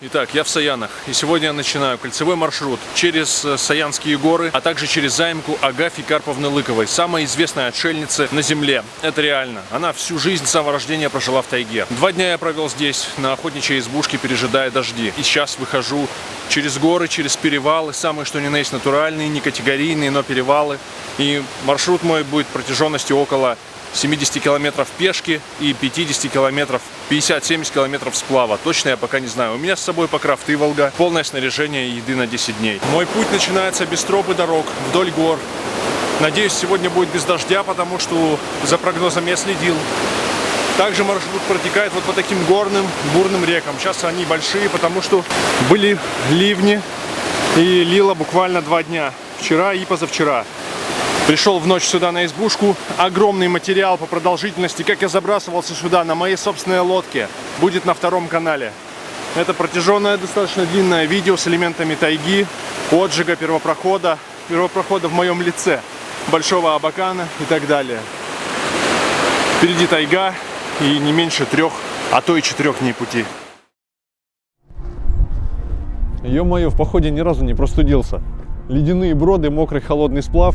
Итак, я в Саянах, и сегодня я начинаю кольцевой маршрут через Саянские горы, а также через заимку Агафьи Карповны Лыковой, самой известной отшельницы на земле. Это реально. Она всю жизнь с самого рождения прожила в тайге. 2 дня я провел здесь, на охотничьей избушке, пережидая дожди. И сейчас выхожу через горы, через перевалы, самые что ни на есть натуральные, не категорийные, но перевалы. И маршрут мой будет протяженностью около 70 километров пешки и 50 километров, 50-70 километров сплава. Точно я пока не знаю. У меня с собой покрав Иволга, полное снаряжение и еды на 10 дней. Мой путь начинается без троп и дорог, вдоль гор. Надеюсь, сегодня будет без дождя, потому что за прогнозом я следил. Также маршрут протекает вот по таким горным, бурным рекам. Сейчас они большие, потому что были ливни и лило буквально 2 дня. Вчера и позавчера. Пришел в ночь сюда на избушку. Огромный материал по продолжительности, как я забрасывался сюда на моей собственной лодке, будет на 2-м канале. Это протяженное, достаточно длинное видео с элементами тайги, отжига, первопрохода в моем лице, большого абакана и так далее. Впереди тайга и не меньше 3, а то и 4 дней пути. Ё-моё, в походе ни разу не простудился. Ледяные броды, мокрый холодный сплав.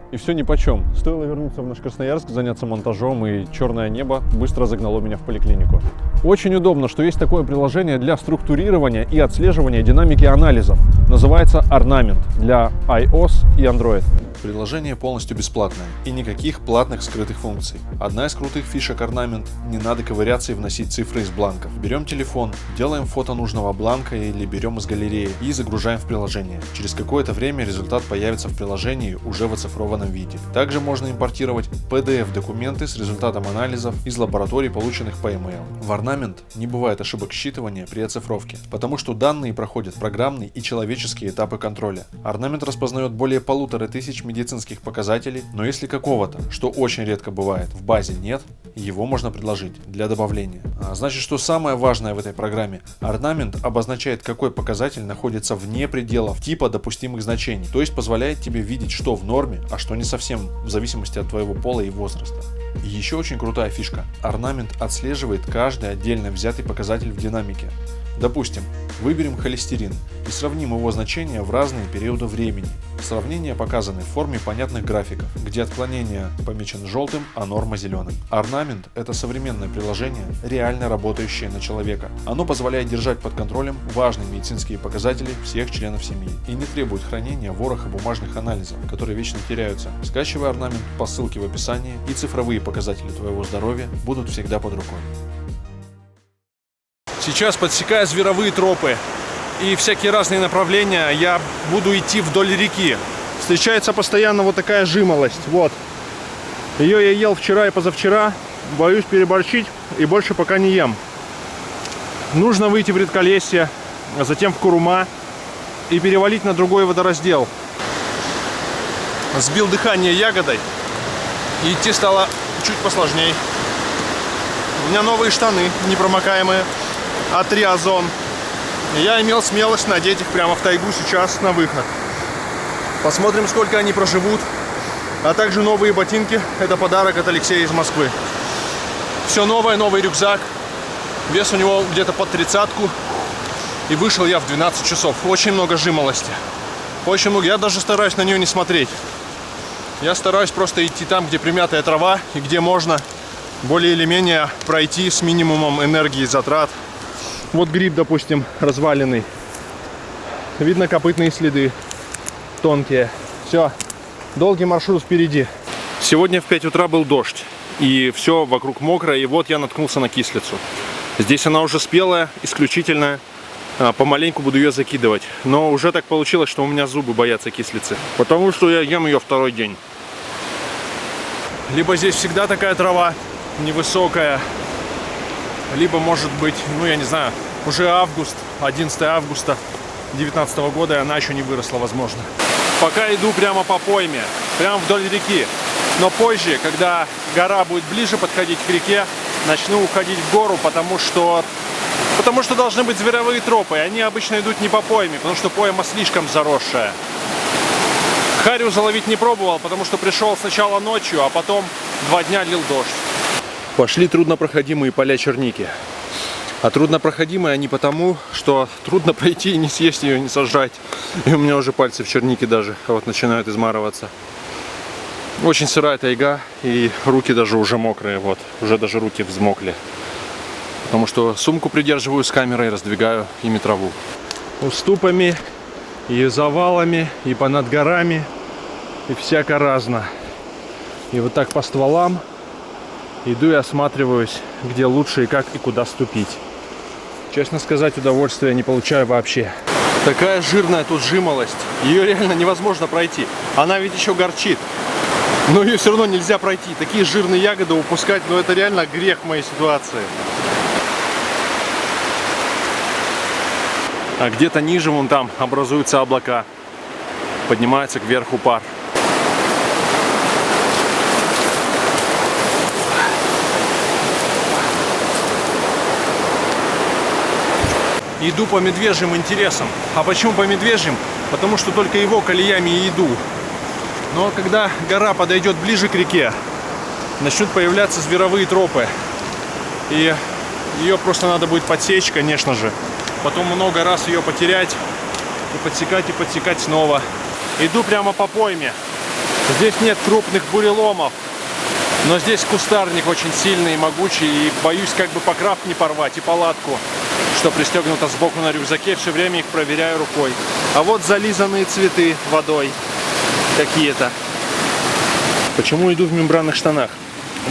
И все нипочем. Стоило вернуться в наш Красноярск, заняться монтажом, и черное небо быстро загнало меня в поликлинику. Очень удобно, что есть такое приложение для структурирования и отслеживания динамики анализов. Называется Ornament для iOS и Android. Приложение полностью бесплатное и никаких платных скрытых функций. Одна из крутых фишек Ornament — не надо ковыряться и вносить цифры из бланков. Берем телефон, делаем фото нужного бланка или берем из галереи и загружаем в приложение. Через какое-то время результат появится в приложении уже в оцифрованном виде. Также можно импортировать PDF-документы с результатом анализов из лабораторий, полученных по email. В Ornament не бывает ошибок считывания при оцифровке, потому что данные проходят программные и человеческие этапы контроля. Ornament распознает более 1500 медицинских показателей, но если какого-то, что очень редко бывает, в базе нет, его можно предложить для добавления. Значит, что самое важное в этой программе: Ornament обозначает, какой показатель находится вне пределов типа допустимых значений, то есть позволяет тебе видеть, что в норме, а что не совсем, в зависимости от твоего пола и возраста. И еще очень крутая фишка: Ornament отслеживает каждый отдельно взятый показатель в динамике. Допустим, выберем холестерин и сравним его значения в разные периоды времени. Сравнения показаны в форме понятных графиков, где отклонение помечено желтым, а норма зеленым. Ornament — это современное приложение, реально работающее на человека. Оно позволяет держать под контролем важные медицинские показатели всех членов семьи и не требует хранения вороха бумажных анализов, которые вечно теряются. Скачивай Ornament по ссылке в описании, и цифровые показатели твоего здоровья будут всегда под рукой. Сейчас, подсекая зверовые тропы и всякие разные направления, я буду идти вдоль реки. Встречается постоянно вот такая жимолость. Вот. Ее я ел вчера и позавчера. Боюсь переборщить и больше пока не ем. Нужно выйти в редколесье, а затем в Курума и перевалить на другой водораздел. Сбил дыхание ягодой, и идти стало чуть посложнее. У меня новые штаны непромокаемые от Риазон. Я имел смелость надеть их прямо в тайгу сейчас на выход. Посмотрим, сколько они проживут. А также новые ботинки. Это подарок от Алексея из Москвы. Все новое, новый рюкзак. Вес у него где-то под 30-ку. И вышел я в 12 часов. Очень много жимолости. Очень много. Я даже стараюсь на нее не смотреть. Я стараюсь просто идти там, где примятая трава и где можно более или менее пройти с минимумом энергии и затрат. Вот гриб, допустим, разваленный. Видно копытные следы. Тонкие. Все. Долгий маршрут впереди. Сегодня в 5 утра был дождь. И все вокруг мокрое. И вот я наткнулся на кислицу. Здесь она уже спелая, исключительная. Помаленьку буду ее закидывать. Но уже так получилось, что у меня зубы боятся кислицы. Потому что я ем ее 2-й день. Либо здесь всегда такая трава невысокая, либо, может быть, ну я не знаю, уже август, 11 августа 2019 года, и она еще не выросла, возможно. Пока иду прямо по пойме, прямо вдоль реки. Но позже, когда гора будет ближе подходить к реке, начну уходить в гору, потому что должны быть зверовые тропы. И они обычно идут не по пойме, потому что пойма слишком заросшая. Харю заловить не пробовал, потому что пришел сначала ночью, а потом 2 дня лил дождь. Пошли труднопроходимые поля черники. А труднопроходимая не потому, что трудно пройти и не съесть ее, не сожрать. И у меня уже пальцы в чернике даже вот начинают измарываться. Очень сырая тайга, и руки даже уже мокрые, вот. Уже даже руки взмокли. Потому что сумку придерживаю с камерой, раздвигаю ими траву. Уступами, и завалами, и понад горами, и всяко разно. И вот так по стволам иду и осматриваюсь, где лучше и как и куда ступить. Честно сказать, удовольствия не получаю вообще. Такая жирная тут жимолость. Ее реально невозможно пройти. Она ведь еще горчит. Но ее все равно нельзя пройти. Такие жирные ягоды упускать, ну это реально грех в моей ситуации. А где-то ниже, вон там, образуются облака. Поднимается кверху пар. Иду по медвежьим интересам. А почему по медвежьим? Потому что только его колеями и иду. Но когда гора подойдет ближе к реке, начнут появляться зверовые тропы. И ее просто надо будет подсечь, конечно же. Потом много раз ее потерять, и подсекать снова. Иду прямо по пойме. Здесь нет крупных буреломов. Но здесь кустарник очень сильный и могучий. И боюсь как бы покров не порвать и палатку, что пристегнуто сбоку на рюкзаке, все время их проверяю рукой. А вот зализанные цветы водой какие-то. Почему иду в мембранных штанах?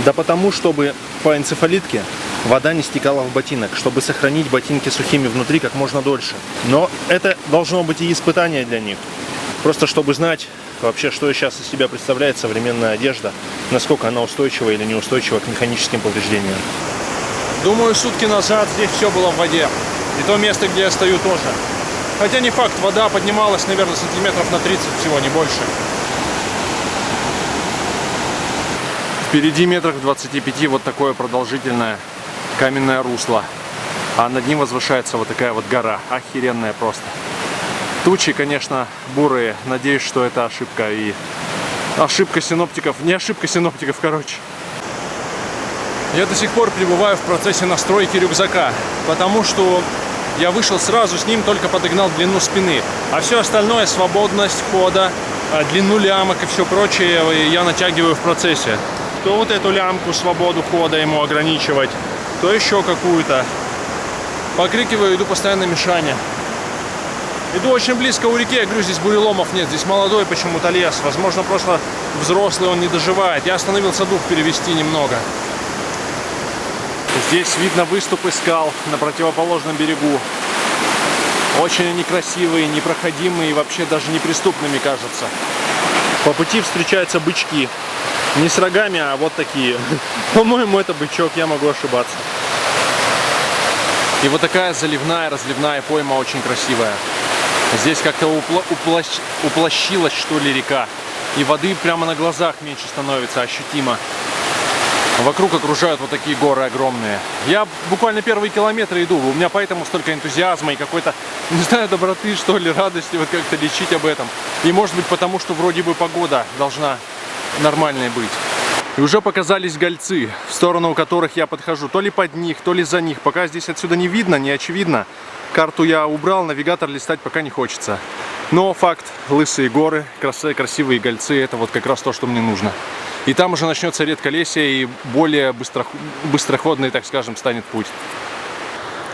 Да потому, чтобы по энцефалитке вода не стекала в ботинок, чтобы сохранить ботинки сухими внутри как можно дольше. Но это должно быть и испытание для них. Просто чтобы знать вообще, что сейчас из себя представляет современная одежда, насколько она устойчива или неустойчива к механическим повреждениям. Думаю, сутки назад здесь все было в воде. И то место, где я стою, тоже. Хотя не факт, вода поднималась, наверное, сантиметров на 30 всего, не больше. Впереди метрах 25 вот такое продолжительное каменное русло. А над ним возвышается вот такая вот гора. Охеренная просто. Тучи, конечно, бурые. Надеюсь, что это ошибка. И ошибка синоптиков. Не ошибка синоптиков, короче. Я до сих пор пребываю в процессе настройки рюкзака, потому что я вышел сразу с ним, только подогнал длину спины. А все остальное, свободность хода, длину лямок и все прочее, я натягиваю в процессе. То вот эту лямку, свободу хода ему ограничивать, то еще какую-то. Покрикиваю, иду постоянно Мишаня. Иду очень близко у реки, я говорю, здесь буреломов нет, здесь молодой почему-то лес. Возможно, просто взрослый он не доживает. Я остановился дух перевести немного. Здесь видно выступы скал на противоположном берегу. Очень они красивые, непроходимые и вообще даже неприступными кажутся. По пути встречаются бычки. Не с рогами, а вот такие. По-моему, это бычок, я могу ошибаться. И вот такая заливная, разливная пойма очень красивая. Здесь как-то уплощилась, что ли, река. И воды прямо на глазах меньше становится, ощутимо. Вокруг окружают вот такие горы огромные. Я буквально первые километры иду, у меня поэтому столько энтузиазма и какой-то, не знаю, доброты, что ли, радости, вот как-то лечить об этом. И может быть потому, что вроде бы погода должна нормальной быть. И уже показались гольцы, в сторону которых я подхожу, то ли под них, то ли за них. Пока здесь отсюда не видно, не очевидно. Карту я убрал, навигатор листать пока не хочется. Но факт, лысые горы, красивые гольцы, это вот как раз то, что мне нужно. И там уже начнется редколесье и более быстроходный, так скажем, станет путь.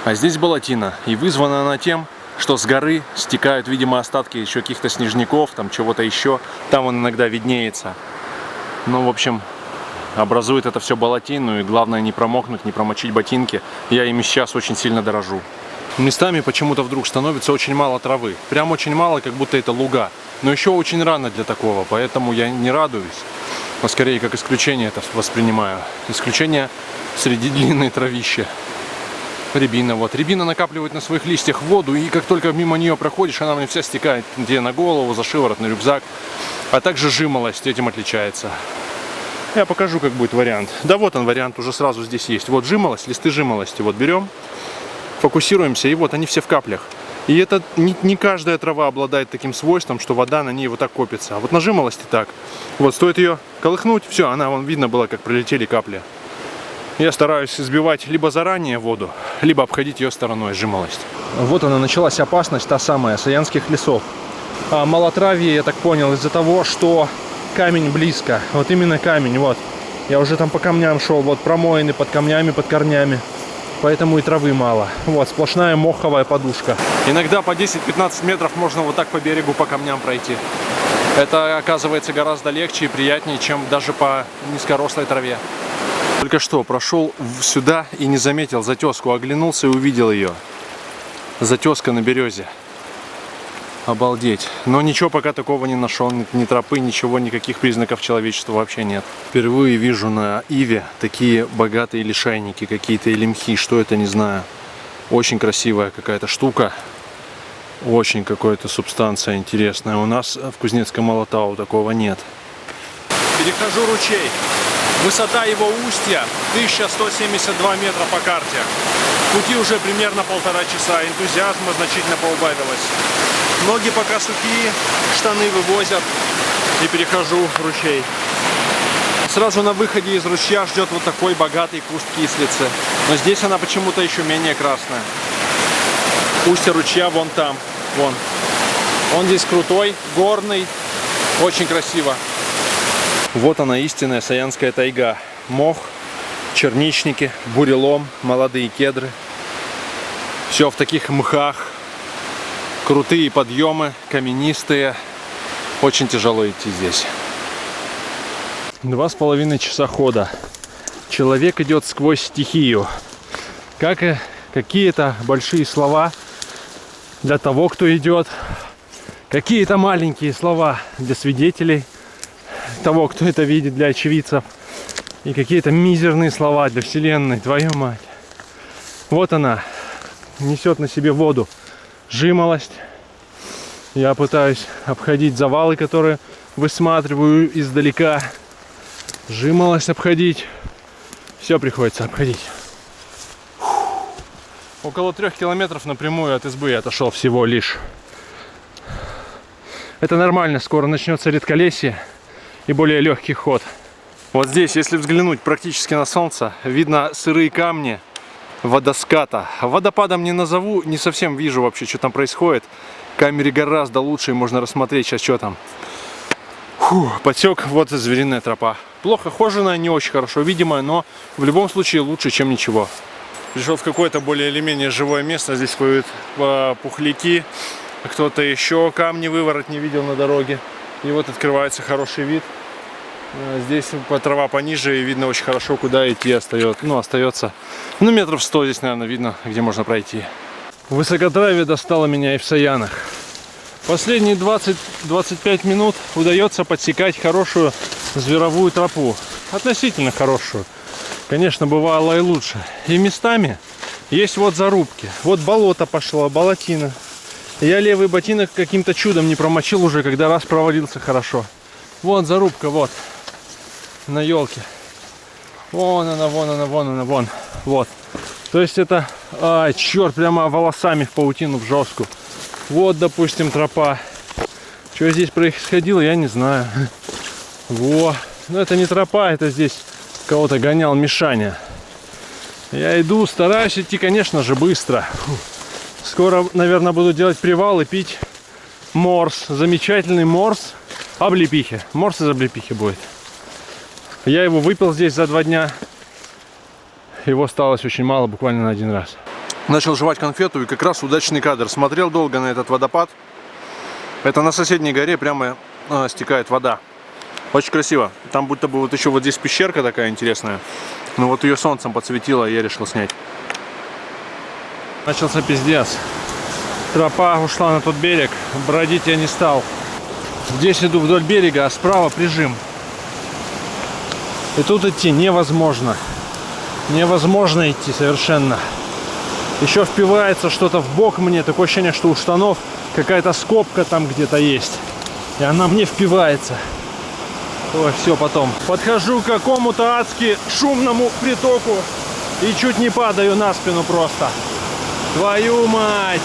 А здесь болотина. И вызвана она тем, что с горы стекают, видимо, остатки еще каких-то снежников, там чего-то еще. Там он иногда виднеется. Ну, в общем, образует это все болотину. И главное не промокнуть, не промочить ботинки. Я ими сейчас очень сильно дорожу. Местами почему-то вдруг становится очень мало травы. Прям очень мало, как будто это луга. Но еще очень рано для такого, поэтому я не радуюсь. Но скорее как исключение это воспринимаю. Исключение среди длинной травищи. Рябина. Вот. Рябина накапливает на своих листьях воду, и как только мимо нее проходишь, она мне вся стекает где на голову, за шиворот, на рюкзак. А также жимолость этим отличается. Я покажу, как будет вариант. Да вот он вариант уже сразу здесь есть. Вот жимолость, листы жимолости. Вот берем, фокусируемся, и вот они все в каплях. И это не каждая трава обладает таким свойством, что вода на ней вот так копится. А вот на жимолости так. Вот стоит ее колыхнуть, все, она, вон видно было, как пролетели капли. Я стараюсь избивать либо заранее воду, либо обходить ее стороной, жимолость. Вот она, началась опасность, та самая, Саянских лесов. А малотравье, я так понял, из-за того, что камень близко. Вот именно камень, вот. Я уже там по камням шел, вот промоины под камнями, под корнями. Поэтому и травы мало. Вот, сплошная моховая подушка. Иногда по 10-15 метров можно вот так по берегу, по камням пройти. Это оказывается гораздо легче и приятнее, чем даже по низкорослой траве. Только что прошел сюда и не заметил затеску, оглянулся и увидел ее. Затеска на березе. Обалдеть. Но ничего пока такого не нашел, ни тропы, ничего, никаких признаков человечества вообще нет. Впервые вижу на иве такие богатые лишайники какие-то или мхи, что это, не знаю. Очень красивая какая-то штука. Очень какая-то субстанция интересная. У нас в Кузнецком Алатау такого нет. Перехожу ручей. Высота его устья 1172 метра по карте. Пути уже примерно 1,5 часа. Энтузиазма значительно поубавилось. Ноги пока сухие, штаны вывозят. И перехожу ручей. Сразу на выходе из ручья ждет вот такой богатый куст кислицы. Но здесь она почему-то еще менее красная. Устье ручья вон там. Вон. Он здесь крутой, горный. Очень красиво. Вот она, истинная Саянская тайга. Мох, черничники, бурелом, молодые кедры. Все в таких мхах. Крутые подъемы, каменистые. Очень тяжело идти здесь. 2,5 часа хода. Человек идет сквозь стихию. Как и какие-то большие слова для того, кто идет. Какие-то маленькие слова для свидетелей. Того, кто это видит, для очевидцев. И какие-то мизерные слова для вселенной. Твою мать. Вот она. Несет на себе воду. Жимолость. Я пытаюсь обходить завалы, которые высматриваю издалека. Жимолость обходить. Все приходится обходить. Около 3 километров напрямую от избы я отошел всего лишь. Это нормально. Скоро начнется редколесье и более легкий ход. Вот здесь, если взглянуть практически на солнце, видно сырые камни водоската. Водопадом не назову, не совсем вижу вообще, что там происходит. В камере гораздо лучше, и можно рассмотреть сейчас, что там. Потек, вот и звериная тропа. Плохо хоженая, не очень хорошо видимая, но в любом случае лучше, чем ничего. Пришел в какое-то более или менее живое место. Здесь поют пухляки, кто-то еще камни выворот не видел на дороге. И вот открывается хороший вид. Здесь трава пониже, и видно очень хорошо, куда идти остается. Ну, метров 100 здесь, наверное, видно, где можно пройти. Высокотравье достало меня и в Саянах. Последние 20-25 минут удается подсекать хорошую зверовую тропу. Относительно хорошую. Конечно, бывало и лучше. И местами есть вот зарубки. Вот болото пошло, болотина. Я левый ботинок каким-то чудом не промочил уже, когда раз провалился хорошо. Вот зарубка, вот. На елке. Вон она, вон она, вон она, вон. Вот. То есть это, черт, прямо волосами в паутину, в жестку. Вот, допустим, тропа. Что здесь происходило, я не знаю. Во. Но это не тропа, это здесь кого-то гонял Мишаня. Я иду, стараюсь идти, конечно же, быстро. Скоро, наверное, буду делать привал и пить морс. Замечательный морс. Облепихи. Морс из облепихи будет. Я его выпил здесь за 2 дня. Его осталось очень мало, буквально на 1 раз. Начал жевать конфету, и как раз удачный кадр. Смотрел долго на этот водопад. Это на соседней горе прямо стекает вода. Очень красиво. Там будто бы вот еще вот здесь пещерка такая интересная. Но вот ее солнцем подсветило, и я решил снять. Начался пиздец. Тропа ушла на тот берег. Бродить я не стал. Здесь иду вдоль берега, а справа прижим. И тут идти невозможно. Невозможно идти совершенно. Еще впивается что-то в бок мне. Такое ощущение, что у штанов какая-то скобка там где-то есть. И она мне впивается. Ой, все, потом. Подхожу к какому-то адски шумному притоку и чуть не падаю на спину просто. Твою мать!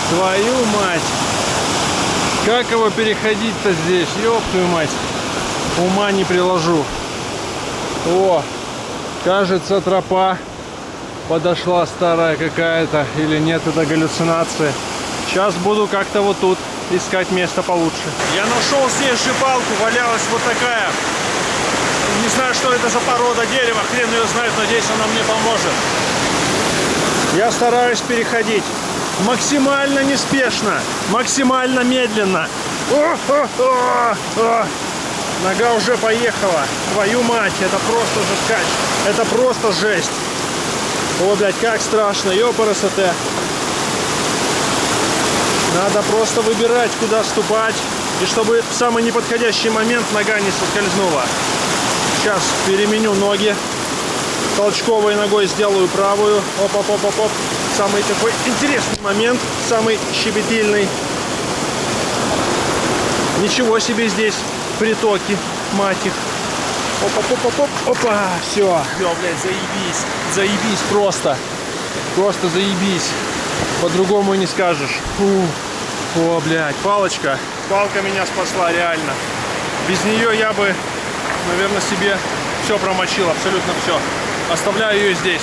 Твою мать! Как его переходить-то здесь? Ёб твою мать! Ума не приложу. О! Кажется, тропа подошла старая какая-то. Или нет, это галлюцинации. Сейчас буду как-то вот тут искать место получше. Я нашел здесь же палку, валялась вот такая. Не знаю, что это за порода дерева, хрен ее знает, надеюсь, она мне поможет. Я стараюсь переходить максимально неспешно, максимально медленно. Нога уже поехала. Твою мать, это просто жесткач. Это просто жесть. О, блядь, как страшно, ёпарасоте. Надо просто выбирать, куда ступать. И чтобы в самый неподходящий момент нога не соскользнула. Сейчас переменю ноги. Толчковой ногой сделаю правую. Оп-оп-оп-оп-оп. Самый такой интересный момент. Самый щебетильный. Ничего себе здесь притоки, мать их. Оп-оп-оп-оп-оп. Опа, все. Все, блядь, заебись. Заебись просто. Просто заебись. По-другому и не скажешь. Фу. О, блядь, палочка. Палка меня спасла, реально. Без нее я бы, наверное, себе все промочил, абсолютно все. Оставляю ее здесь.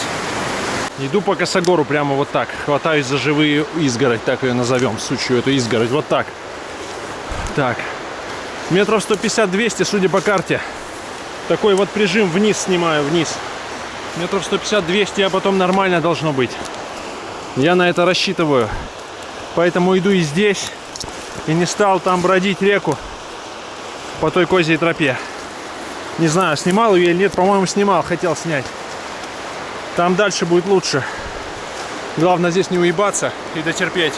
Иду по косогору прямо вот так. Хватаюсь за живые изгородь, так ее назовем, сучью эту изгородь. Вот так. Так. Метров 150-200, судя по карте. Такой вот прижим вниз снимаю, вниз. Метров 150-200, а потом нормально должно быть. Я на это рассчитываю. Поэтому иду и здесь. И не стал там бродить реку по той козьей тропе. Не знаю, снимал ее или нет. По-моему, снимал, хотел снять. Там дальше будет лучше. Главное здесь не уебаться и дотерпеть.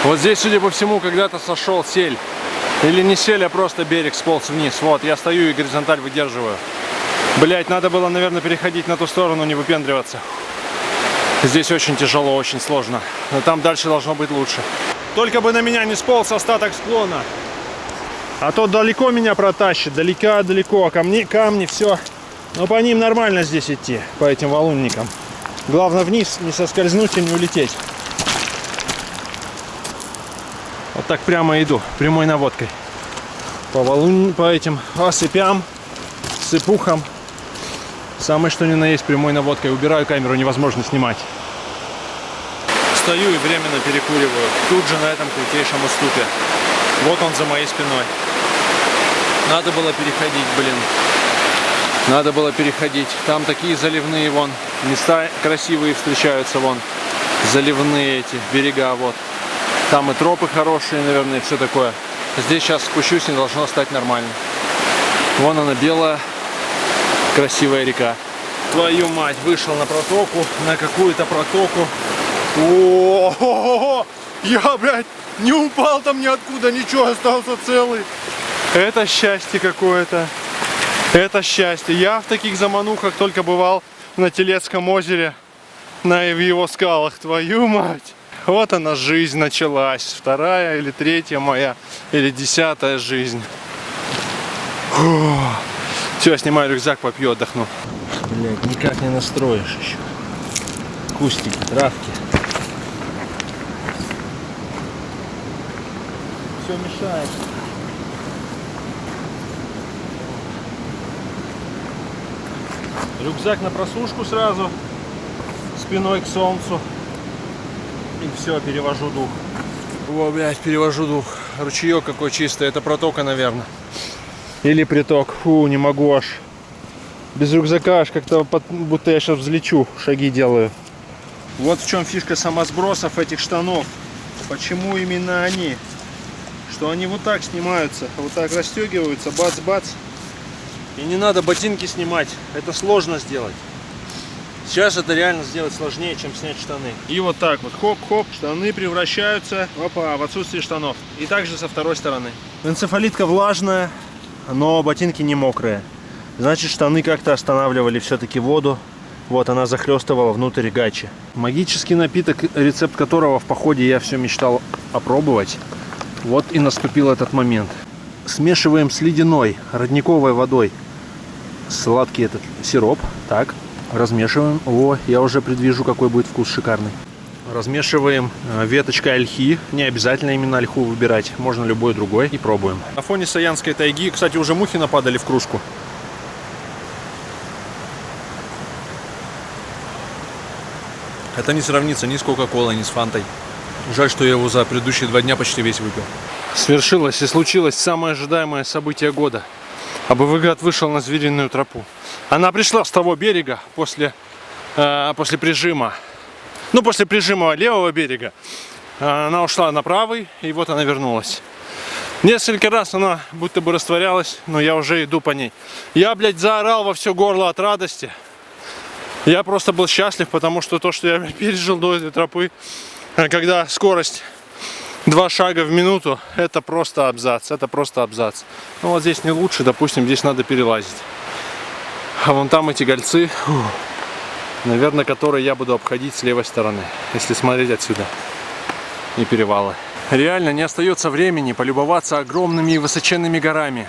Вот здесь, судя по всему, когда-то сошел сель. Или не сель, а просто берег сполз вниз. Вот, я стою и горизонталь выдерживаю. Блять, надо было, наверное, переходить на ту сторону, не выпендриваться. Здесь очень тяжело, очень сложно. Но там дальше должно быть лучше. Только бы на меня не сполз остаток склона. А то далеко меня протащит. Далеко. Камни, все. Но по ним нормально здесь идти, по этим валунникам. Главное вниз не соскользнуть и не улететь. Вот так прямо иду, прямой наводкой. По этим осыпям, сыпухам. Самое что ни на есть прямой наводкой. Убираю камеру, невозможно снимать. Стою и временно перекуриваю. Тут же на этом крутейшем уступе. Вот он за моей спиной. Надо было переходить, блин. Надо было переходить. Там такие заливные, вон. Места красивые встречаются, вон. Заливные эти берега, вот. Там и тропы хорошие, наверное, и все такое. Здесь сейчас спущусь, и должно стать нормально. Вон она, белая, красивая река. Твою мать, вышел на протоку, на какую-то протоку. О-о-о-о! Я, блядь, не упал там ниоткуда, ничего, остался целый. Это счастье какое-то. Это счастье. Я в таких заманухах только бывал на Телецком озере, в его скалах. Твою мать. Вот она, жизнь началась. Вторая или третья моя, или 10-я жизнь. Все, снимаю рюкзак, попью, отдохну. Блять, никак не настроишь еще. Кустики, травки. Все мешает. Рюкзак на просушку сразу, спиной к солнцу. И все, перевожу дух. О, блядь, перевожу дух. Ручеек какой чистый, это протока, наверное. Или приток. Фу, не могу аж. Без рюкзака аж как-то, будто я сейчас взлечу, шаги делаю. Вот в чем фишка самосбросов этих штанов. Почему именно они? Что они вот так снимаются, вот так расстегиваются, бац-бац. И не надо ботинки снимать, это сложно сделать. Сейчас это реально сделать сложнее, чем снять штаны. И вот так вот, хоп-хоп, штаны превращаются, опа, в отсутствие штанов. И также со второй стороны. Энцефалитка влажная, но ботинки не мокрые. Значит, штаны как-то останавливали все-таки воду. Вот она захлестывала внутрь гачи. Магический напиток, рецепт которого в походе я все мечтал опробовать. Вот и наступил этот момент. Смешиваем с ледяной родниковой водой сладкий этот сироп. Так, размешиваем. О, я уже предвижу, какой будет вкус шикарный. Размешиваем веточкой ольхи. Не обязательно именно ольху выбирать. Можно любой другой. И пробуем. На фоне Саянской тайги, кстати, уже мухи нападали в кружку. Это не сравнится ни с Кока-Колой, ни с Фантой. Жаль, что я его за предыдущие 2 дня почти весь выпил. Свершилось и случилось самое ожидаемое событие года. АБВ-град вышел на звериную тропу. Она пришла с того берега после прижима. Ну, после прижима левого берега. Она ушла на правый, и вот она вернулась. Несколько раз она будто бы растворялась, но я уже иду по ней. Я, блядь, заорал во все горло от радости. Я просто был счастлив, потому что то, что я пережил до этой тропы, когда скорость 2 шага в минуту, это просто абзац, это просто абзац. Ну вот здесь не лучше, допустим, здесь надо перелазить. А вон там эти гольцы, наверное, которые я буду обходить с левой стороны, если смотреть отсюда. И перевалы. Реально не остается времени полюбоваться огромными и высоченными горами.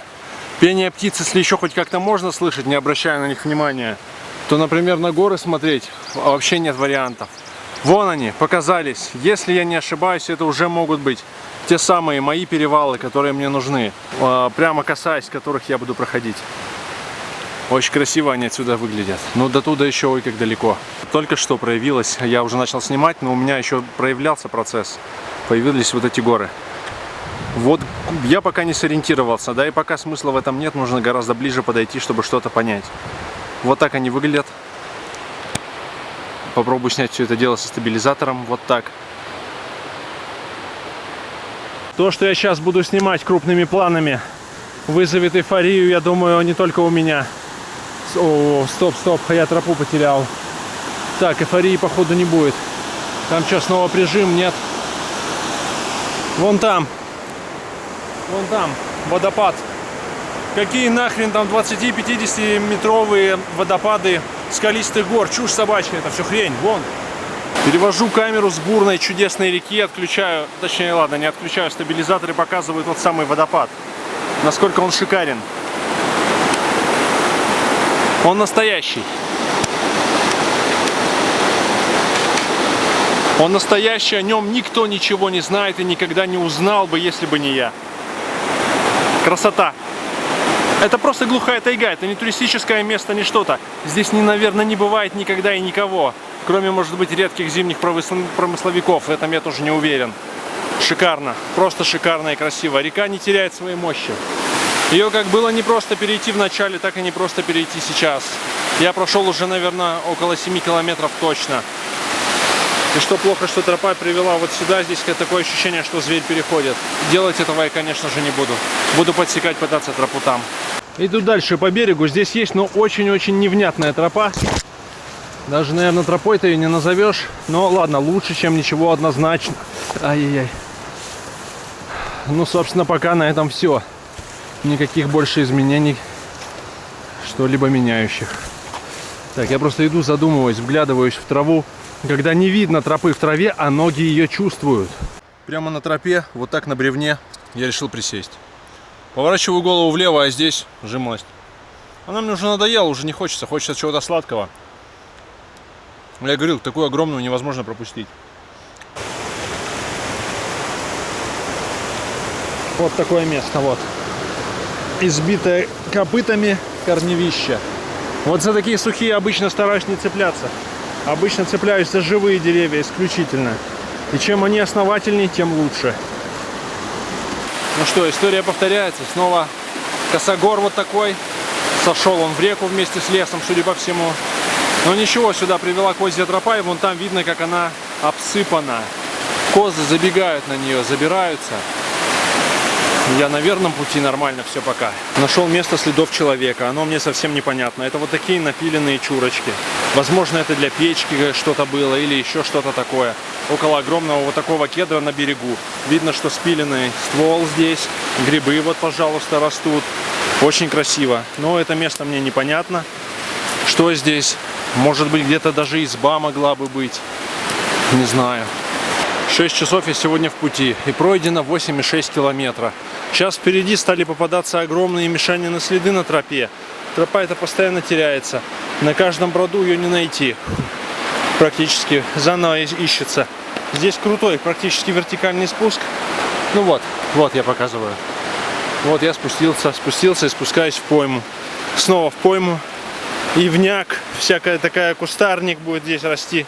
Пение птиц, если еще хоть как-то можно слышать, не обращая на них внимания, то, например, на горы смотреть вообще нет вариантов. Вон они, показались. Если я не ошибаюсь, это уже могут быть те самые мои перевалы, которые мне нужны, прямо касаясь которых я буду проходить. Очень красиво они отсюда выглядят. Но до туда еще ой как далеко. Только что проявилось, я уже начал снимать, но у меня еще проявлялся процесс. Появились вот эти горы. Вот я пока не сориентировался, да и пока смысла в этом нет, нужно гораздо ближе подойти, чтобы что-то понять. Вот так они выглядят. Попробую снять все это дело со стабилизатором. Вот так. То, что я сейчас буду снимать крупными планами, вызовет эйфорию, я думаю, не только у меня. О, стоп, я тропу потерял. Так, эйфории походу не будет. Там что, снова прижим? Нет. Вон там водопад. Какие нахрен там 20-50 метровые водопады скалистых гор? Чушь собачья, это все хрень. Вон. Перевожу камеру с бурной чудесной реки, отключаю, точнее, ладно, не отключаю стабилизатор и показываю тот самый водопад. Насколько он шикарен. Он настоящий. Он настоящий, о нем никто ничего не знает и никогда не узнал бы, если бы не я. Красота. Это просто глухая тайга, это не туристическое место, не что-то. Здесь, наверное, не бывает никогда и никого. Кроме, может быть, редких зимних промысловиков, в этом я тоже не уверен. Шикарно, просто шикарно и красиво. Река не теряет своей мощи. Ее как было не просто перейти в начале, так и не просто перейти сейчас. Я прошел уже, наверное, около 7 километров точно. И что плохо, что тропа привела вот сюда, здесь такое ощущение, что зверь переходит. Делать этого я, конечно же, не буду. Буду подсекать, пытаться тропу там. Иду дальше по берегу. Здесь есть, но очень-очень невнятная тропа. Даже, наверное, тропой-то ее не назовешь. Но ладно, лучше, чем ничего однозначно. Ай-яй-яй. Ну, собственно, пока на этом все. Никаких больше изменений, что-либо меняющих. Так, я просто иду, задумываюсь, вглядываюсь в траву. Когда не видно тропы в траве, а ноги ее чувствуют. Прямо на тропе, вот так на бревне, я решил присесть. Поворачиваю голову влево, а здесь жимолость. Она мне уже надоела, уже не хочется, хочется чего-то сладкого. Я говорил, такую огромную невозможно пропустить. Вот такое место, вот. Избитое копытами корневище. Вот за такие сухие обычно стараюсь не цепляться. Обычно цепляюсь за живые деревья исключительно. И чем они основательнее, тем лучше. Ну что, история повторяется. Снова косогор вот такой. Сошел он в реку вместе с лесом, судя по всему. Но ничего, сюда привела козья тропа, и вон там видно, как она обсыпана. Козы забегают на нее, забираются. Я на верном пути, нормально все пока. Нашел место следов человека, оно мне совсем непонятно. Это вот такие напиленные чурочки. Возможно, это для печки что-то было или еще что-то такое. Около огромного вот такого кедра на берегу. Видно, что спиленный ствол здесь. Грибы вот, пожалуйста, растут. Очень красиво. Но это место мне непонятно. Что здесь? Может быть, где-то даже изба могла бы быть. Не знаю. 6 часов я сегодня в пути. И пройдено 8,6 километра. Сейчас впереди стали попадаться огромные мешанины следы на тропе. Тропа эта постоянно теряется. На каждом броду ее не найти. Практически заново ищется. Здесь крутой, практически вертикальный спуск. Ну вот я показываю. Вот я спустился и спускаюсь в пойму. Снова в пойму. Ивняк, всякая такая, кустарник будет здесь расти.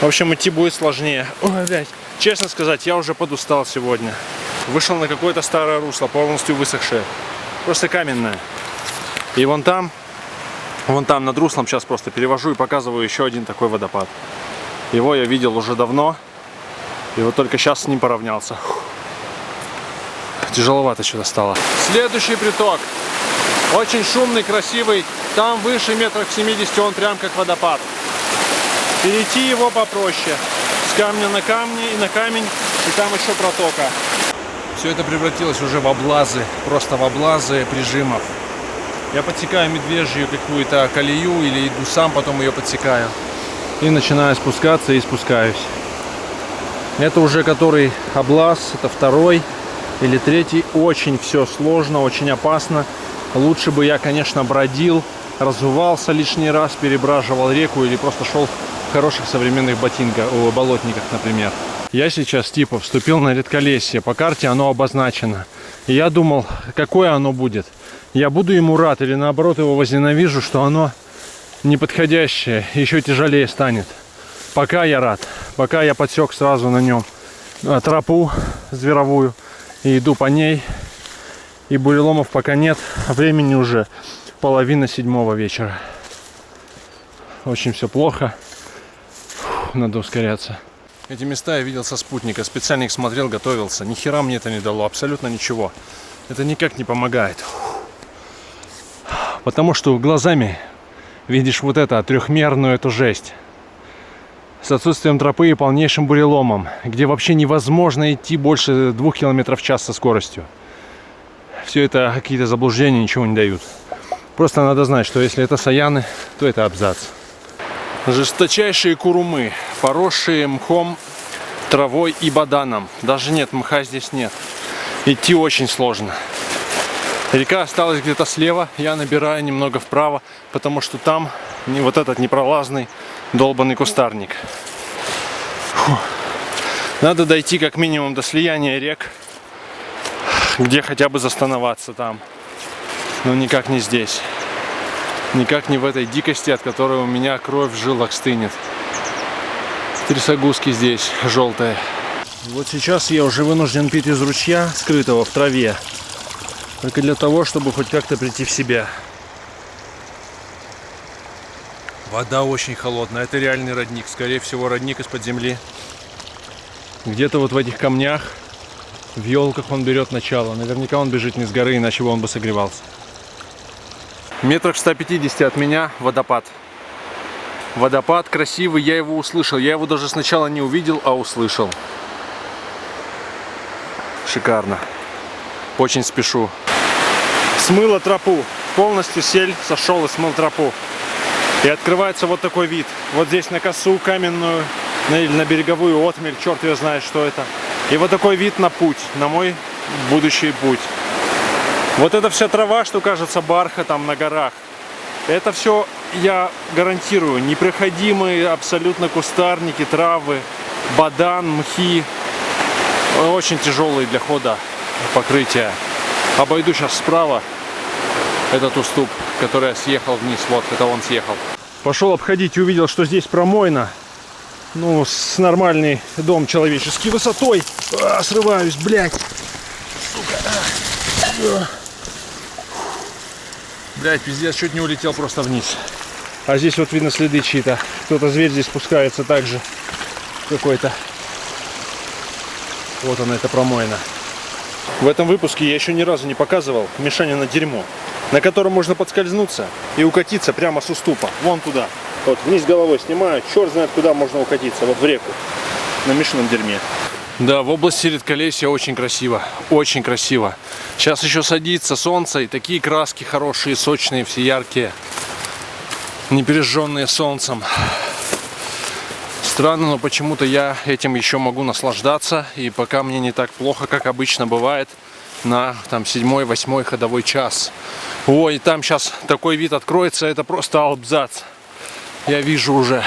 В общем, идти будет сложнее. Ой, блядь. Честно сказать, я уже подустал сегодня. Вышел на какое-то старое русло, полностью высохшее. Просто каменное. И вон там над руслом сейчас просто перевожу и показываю еще один такой водопад. Его я видел уже давно. И вот только сейчас с ним поравнялся. Тяжеловато что-то стало. Следующий приток. Очень шумный, красивый. Там выше метров 70, он прям как водопад. Перейти его попроще. С камня на камни и на камень. И там еще протока. Все это превратилось уже в облазы. Просто в облазы прижимов. Я подсекаю медвежью какую-то колею или иду сам, потом ее подсекаю. И начинаю спускаться и спускаюсь. Это уже который облаз, это второй или третий. Очень все сложно, очень опасно. Лучше бы я, конечно, бродил, разувался лишний раз, перебраживал реку или просто шел в хороших современных ботинках, болотниках, например. Я сейчас типа вступил на редколесье. По карте оно обозначено. И я думал, какое оно будет. Я буду ему рад или наоборот его возненавижу, что оно неподходящее, еще тяжелее станет. Пока я рад. Пока я подсек сразу на нем тропу зверовую и иду по ней. И буреломов пока нет. Времени уже 6:30 вечера. Очень все плохо. Надо ускоряться. Эти места я видел со спутника. Специально их смотрел, готовился. Ни хера мне это не дало. Абсолютно ничего. Это никак не помогает. Потому что глазами видишь вот это, трехмерную эту жесть. С отсутствием тропы и полнейшим буреломом. Где вообще невозможно идти больше 2 км в час со скоростью. Все это какие-то заблуждения, ничего не дают. Просто надо знать, что если это саяны, то это абзац. Жесточайшие курумы, поросшие мхом, травой и баданом. Даже нет, мха здесь нет. Идти очень сложно. Река осталась где-то слева, я набираю немного вправо, потому что там вот этот непролазный долбанный кустарник. Фу. Надо дойти как минимум до слияния рек, где хотя бы застановаться там. Но никак не здесь. Никак не в этой дикости, от которой у меня кровь в жилах стынет. Трясогузки здесь желтые. Вот сейчас я уже вынужден пить из ручья, скрытого в траве. Только для того, чтобы хоть как-то прийти в себя. Вода очень холодная. Это реальный родник. Скорее всего, родник из-под земли. Где-то вот в этих камнях, в елках он берет начало. Наверняка он бежит не с горы, иначе бы он бы согревался. Метрах в 150 от меня водопад. Водопад красивый, я его услышал. Я его даже сначала не увидел, а услышал. Шикарно. Очень спешу. Смыло тропу. Полностью сель сошел и смыл тропу. И открывается вот такой вид. Вот здесь на косу каменную, или на береговую отмель, черт ее знает, что это. И вот такой вид на путь, на мой будущий путь. Вот эта вся трава, что кажется бархатом на горах, это все, я гарантирую, непроходимые абсолютно кустарники, травы, бадан, мхи. Очень тяжелые для хода покрытия. Обойду сейчас справа этот уступ, который я съехал вниз. Вот, это он съехал. Пошел обходить и увидел, что здесь промойно. Ну, с нормальный дом человеческий высотой. Срываюсь, блядь. Сука. Блядь, пиздец, чуть не улетел просто вниз. А здесь вот видно следы чьи-то. Кто-то зверь здесь спускается также. Какой-то. Вот она, это промойна. В этом выпуске я еще ни разу не показывал Мишанино дерьмо, на котором можно подскользнуться и укатиться прямо с уступа. Вон туда. Вот вниз головой снимаю. Черт знает, куда можно укатиться. Вот в реку. На Мишином дерьме. Да, в области редколесья очень красиво. Очень красиво. Сейчас еще садится солнце. И такие краски хорошие, сочные, все яркие. Не пережженные солнцем. Странно, но почему-то я этим еще могу наслаждаться. И пока мне не так плохо, как обычно бывает на там 7-8 ходовой час. Ой, там сейчас такой вид откроется. Это просто абзац. Я вижу уже.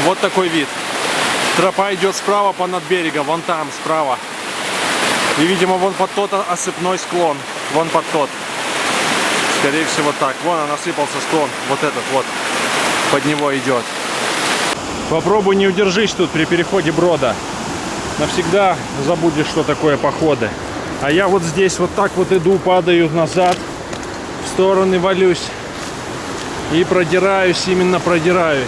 Вот такой вид. Тропа идет справа понад берегом. Вон там, справа. И, видимо, вон под тот осыпной склон. Вон под тот. Скорее всего так. Вон он осыпался склон. Вот этот вот. Под него идет. Попробуй не удержись тут при переходе брода. Навсегда забудешь, что такое походы. А я вот здесь вот так вот иду, падаю назад, в стороны валюсь. И продираюсь, именно продираюсь.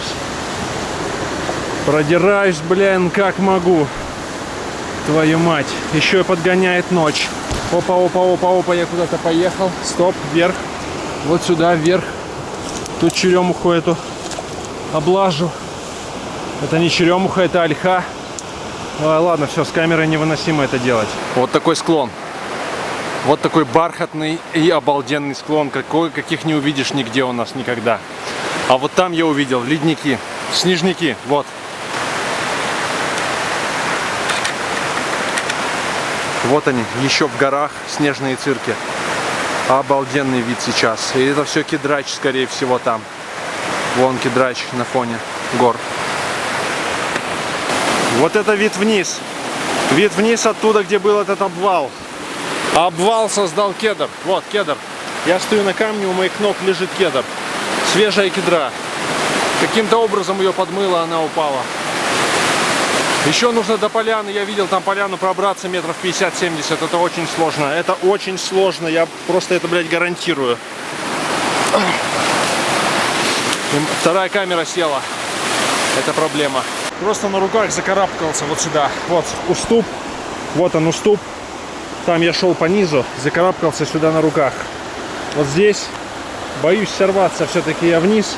Продираюсь, блин, как могу. Твою мать. Еще и подгоняет ночь. Опа, опа, опа, опа, я куда-то поехал. Стоп, вверх. Вот сюда, вверх. Тут черемуху эту облажу. Это не черемуха, это ольха. Ладно, все, с камерой невыносимо это делать. Вот такой склон. Вот такой бархатный и обалденный склон, каких не увидишь нигде у нас никогда. А вот там я увидел ледники, снежники, вот. Вот они, еще в горах снежные цирки. Обалденный вид сейчас. И это все Кедрач, скорее всего, там. Вон Кедрач на фоне гор. Вот это вид вниз. Вид вниз оттуда, где был этот обвал. Обвал создал кедр. Вот кедр. Я стою на камне, у моих ног лежит кедр. Свежая кедра. Каким-то образом ее подмыло, она упала. Еще нужно до поляны. Я видел там поляну пробраться метров 50-70. Это очень сложно. Это очень сложно. Я просто это, блядь, гарантирую. И вторая камера села. Это проблема. Просто на руках закарабкался вот сюда. Вот уступ. Вот он уступ. Там я шел по низу. Закарабкался сюда на руках. Вот здесь боюсь сорваться все-таки я вниз.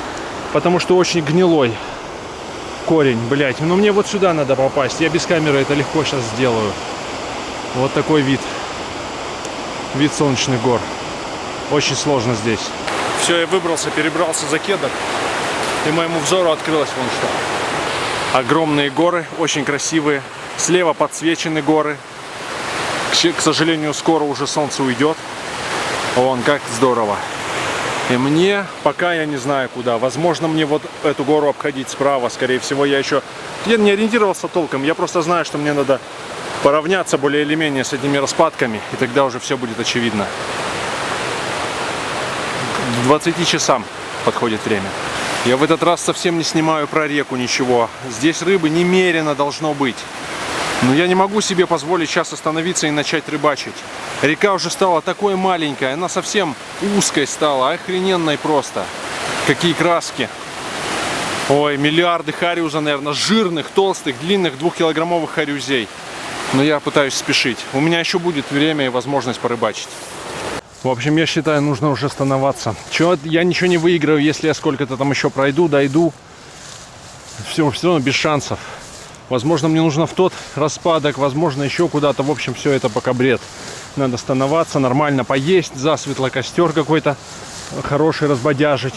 Потому что очень гнилой корень, блять. Но мне вот сюда надо попасть. Я без камеры это легко сейчас сделаю. Вот такой вид. Вид солнечных гор. Очень сложно здесь. Все, я выбрался, перебрался за кедр. И моему взору открылось вон что. Огромные горы, очень красивые. Слева подсвечены горы. К сожалению, скоро уже солнце уйдет. Вон, как здорово. И мне, пока я не знаю куда. Возможно, мне вот эту гору обходить справа. Скорее всего, я не ориентировался толком. Я просто знаю, что мне надо поравняться более или менее с этими распадками. И тогда уже все будет очевидно. К 20 часам подходит время. Я в этот раз совсем не снимаю про реку ничего. Здесь рыбы немерено должно быть. Но я не могу себе позволить сейчас остановиться и начать рыбачить. Река уже стала такой маленькой, она совсем узкой стала, охрененной просто. Какие краски. Ой, миллиарды хариуза, наверное, жирных, толстых, длинных, 2-килограммовых харюзей. Но я пытаюсь спешить. У меня еще будет время и возможность порыбачить. В общем, я считаю, нужно уже остановиться. Я ничего не выиграю, если я сколько-то там еще пройду, дойду. Все равно без шансов. Возможно, мне нужно в тот распадок, возможно, еще куда-то. В общем, все это пока бред. Надо остановиться, нормально поесть, засветло костер какой-то хороший разбодяжить.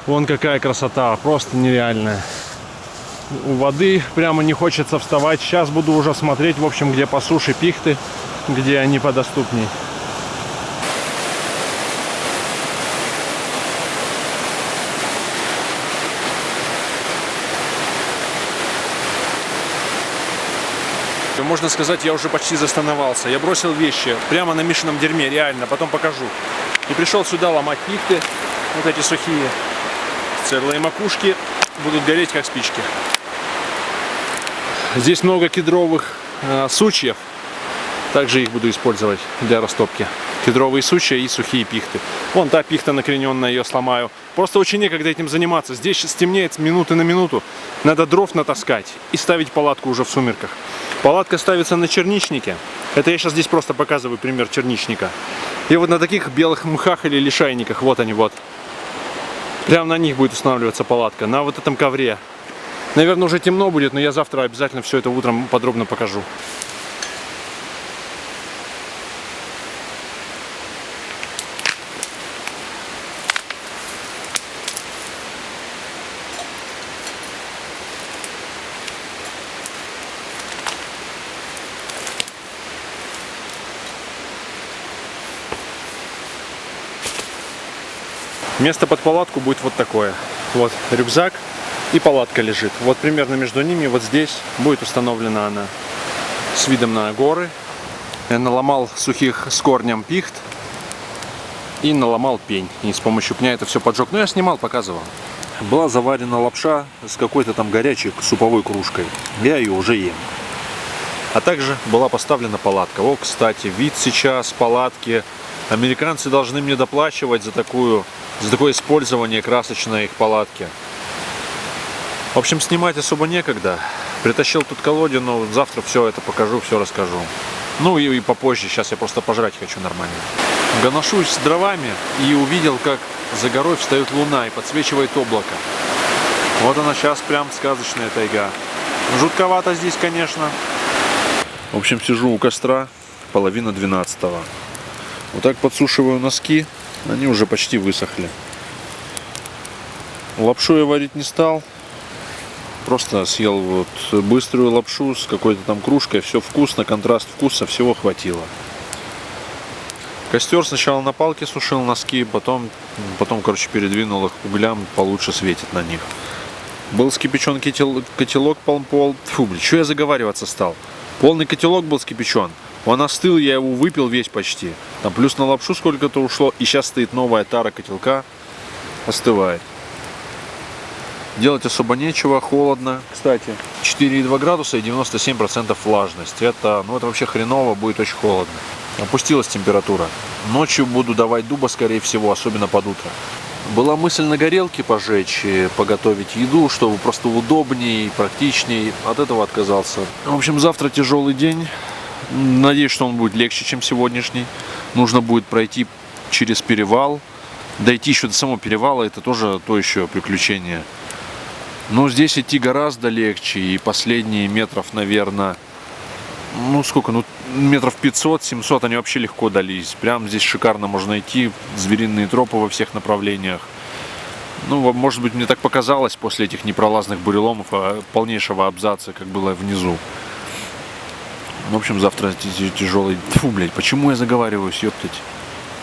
Вон какая красота, просто нереальная. У воды прямо не хочется вставать. Сейчас буду уже смотреть, в общем, где по суше пихты, где они подоступней. Можно сказать, я уже почти застановался. Я бросил вещи прямо на Мишином дерьме, реально, потом покажу. И пришел сюда ломать пихты, вот эти сухие. Целые макушки будут гореть, как спички. Здесь много кедровых сучьев. Также их буду использовать для растопки. Кедровые сучья и сухие пихты. Вон та пихта накрененная, ее сломаю. Просто очень некогда этим заниматься. Здесь сейчас темнеет с минуты на минуту. Надо дров натаскать и ставить палатку уже в сумерках. Палатка ставится на черничнике. Это я сейчас здесь просто показываю пример черничника. И вот на таких белых мхах или лишайниках, вот они вот. Прямо на них будет устанавливаться палатка. На вот этом ковре. Наверное, уже темно будет, но я завтра обязательно все это утром подробно покажу. Место под палатку будет вот такое. Вот рюкзак и палатка лежит. Вот примерно между ними, вот здесь будет установлена она с видом на горы. Я наломал сухих с корнем пихт и наломал пень. И с помощью пня это все поджег. Но я снимал, показывал. была заварена лапша с какой-то там горячей суповой кружкой. Я ее уже ем. А также была поставлена палатка. О, кстати, вид сейчас палатки. Американцы должны мне доплачивать за такое использование красочной их палатки. В общем, снимать особо некогда. Притащил тут колодину, завтра все это покажу, все расскажу. Ну и попозже, сейчас я просто пожрать хочу нормально. Гоношусь с дровами и увидел, как за горой встает луна и подсвечивает облако. Вот она сейчас прям сказочная тайга. Жутковато здесь, конечно. В общем, сижу у костра, 11:30. Вот так подсушиваю носки, они уже почти высохли. Лапшу я варить не стал. Просто съел вот быструю лапшу с какой-то там кружкой. Все вкусно, контраст вкуса, всего хватило. Костер сначала на палке сушил носки, потом короче, передвинул их к углям, получше светит на них. Был скипячен котелок что я заговариваться стал? Полный котелок был скипячен. Он остыл, я его выпил весь почти. Там плюс на лапшу сколько-то ушло, и сейчас стоит новая тара котелка, остывает. Делать особо нечего, холодно. Кстати, 4,2 градуса и 97% влажность. Это вообще хреново, будет очень холодно. Опустилась температура. Ночью буду давать дуба, скорее всего, особенно под утро. Была мысль на горелке пожечь и поготовить еду, чтобы просто удобнее и практичнее. От этого отказался. В общем, завтра тяжелый день. Надеюсь, что он будет легче, чем сегодняшний. Нужно будет пройти через перевал. Дойти еще до самого перевала, это тоже то еще приключение. Но здесь идти гораздо легче. И последние метров, наверное, метров 500-700 они вообще легко дались. Прям здесь шикарно можно идти. Звериные тропы во всех направлениях. Может быть, мне так показалось после этих непролазных буреломов, полнейшего абзаца, как было внизу. В общем, завтра тяжелый... почему я заговариваюсь, ёптать?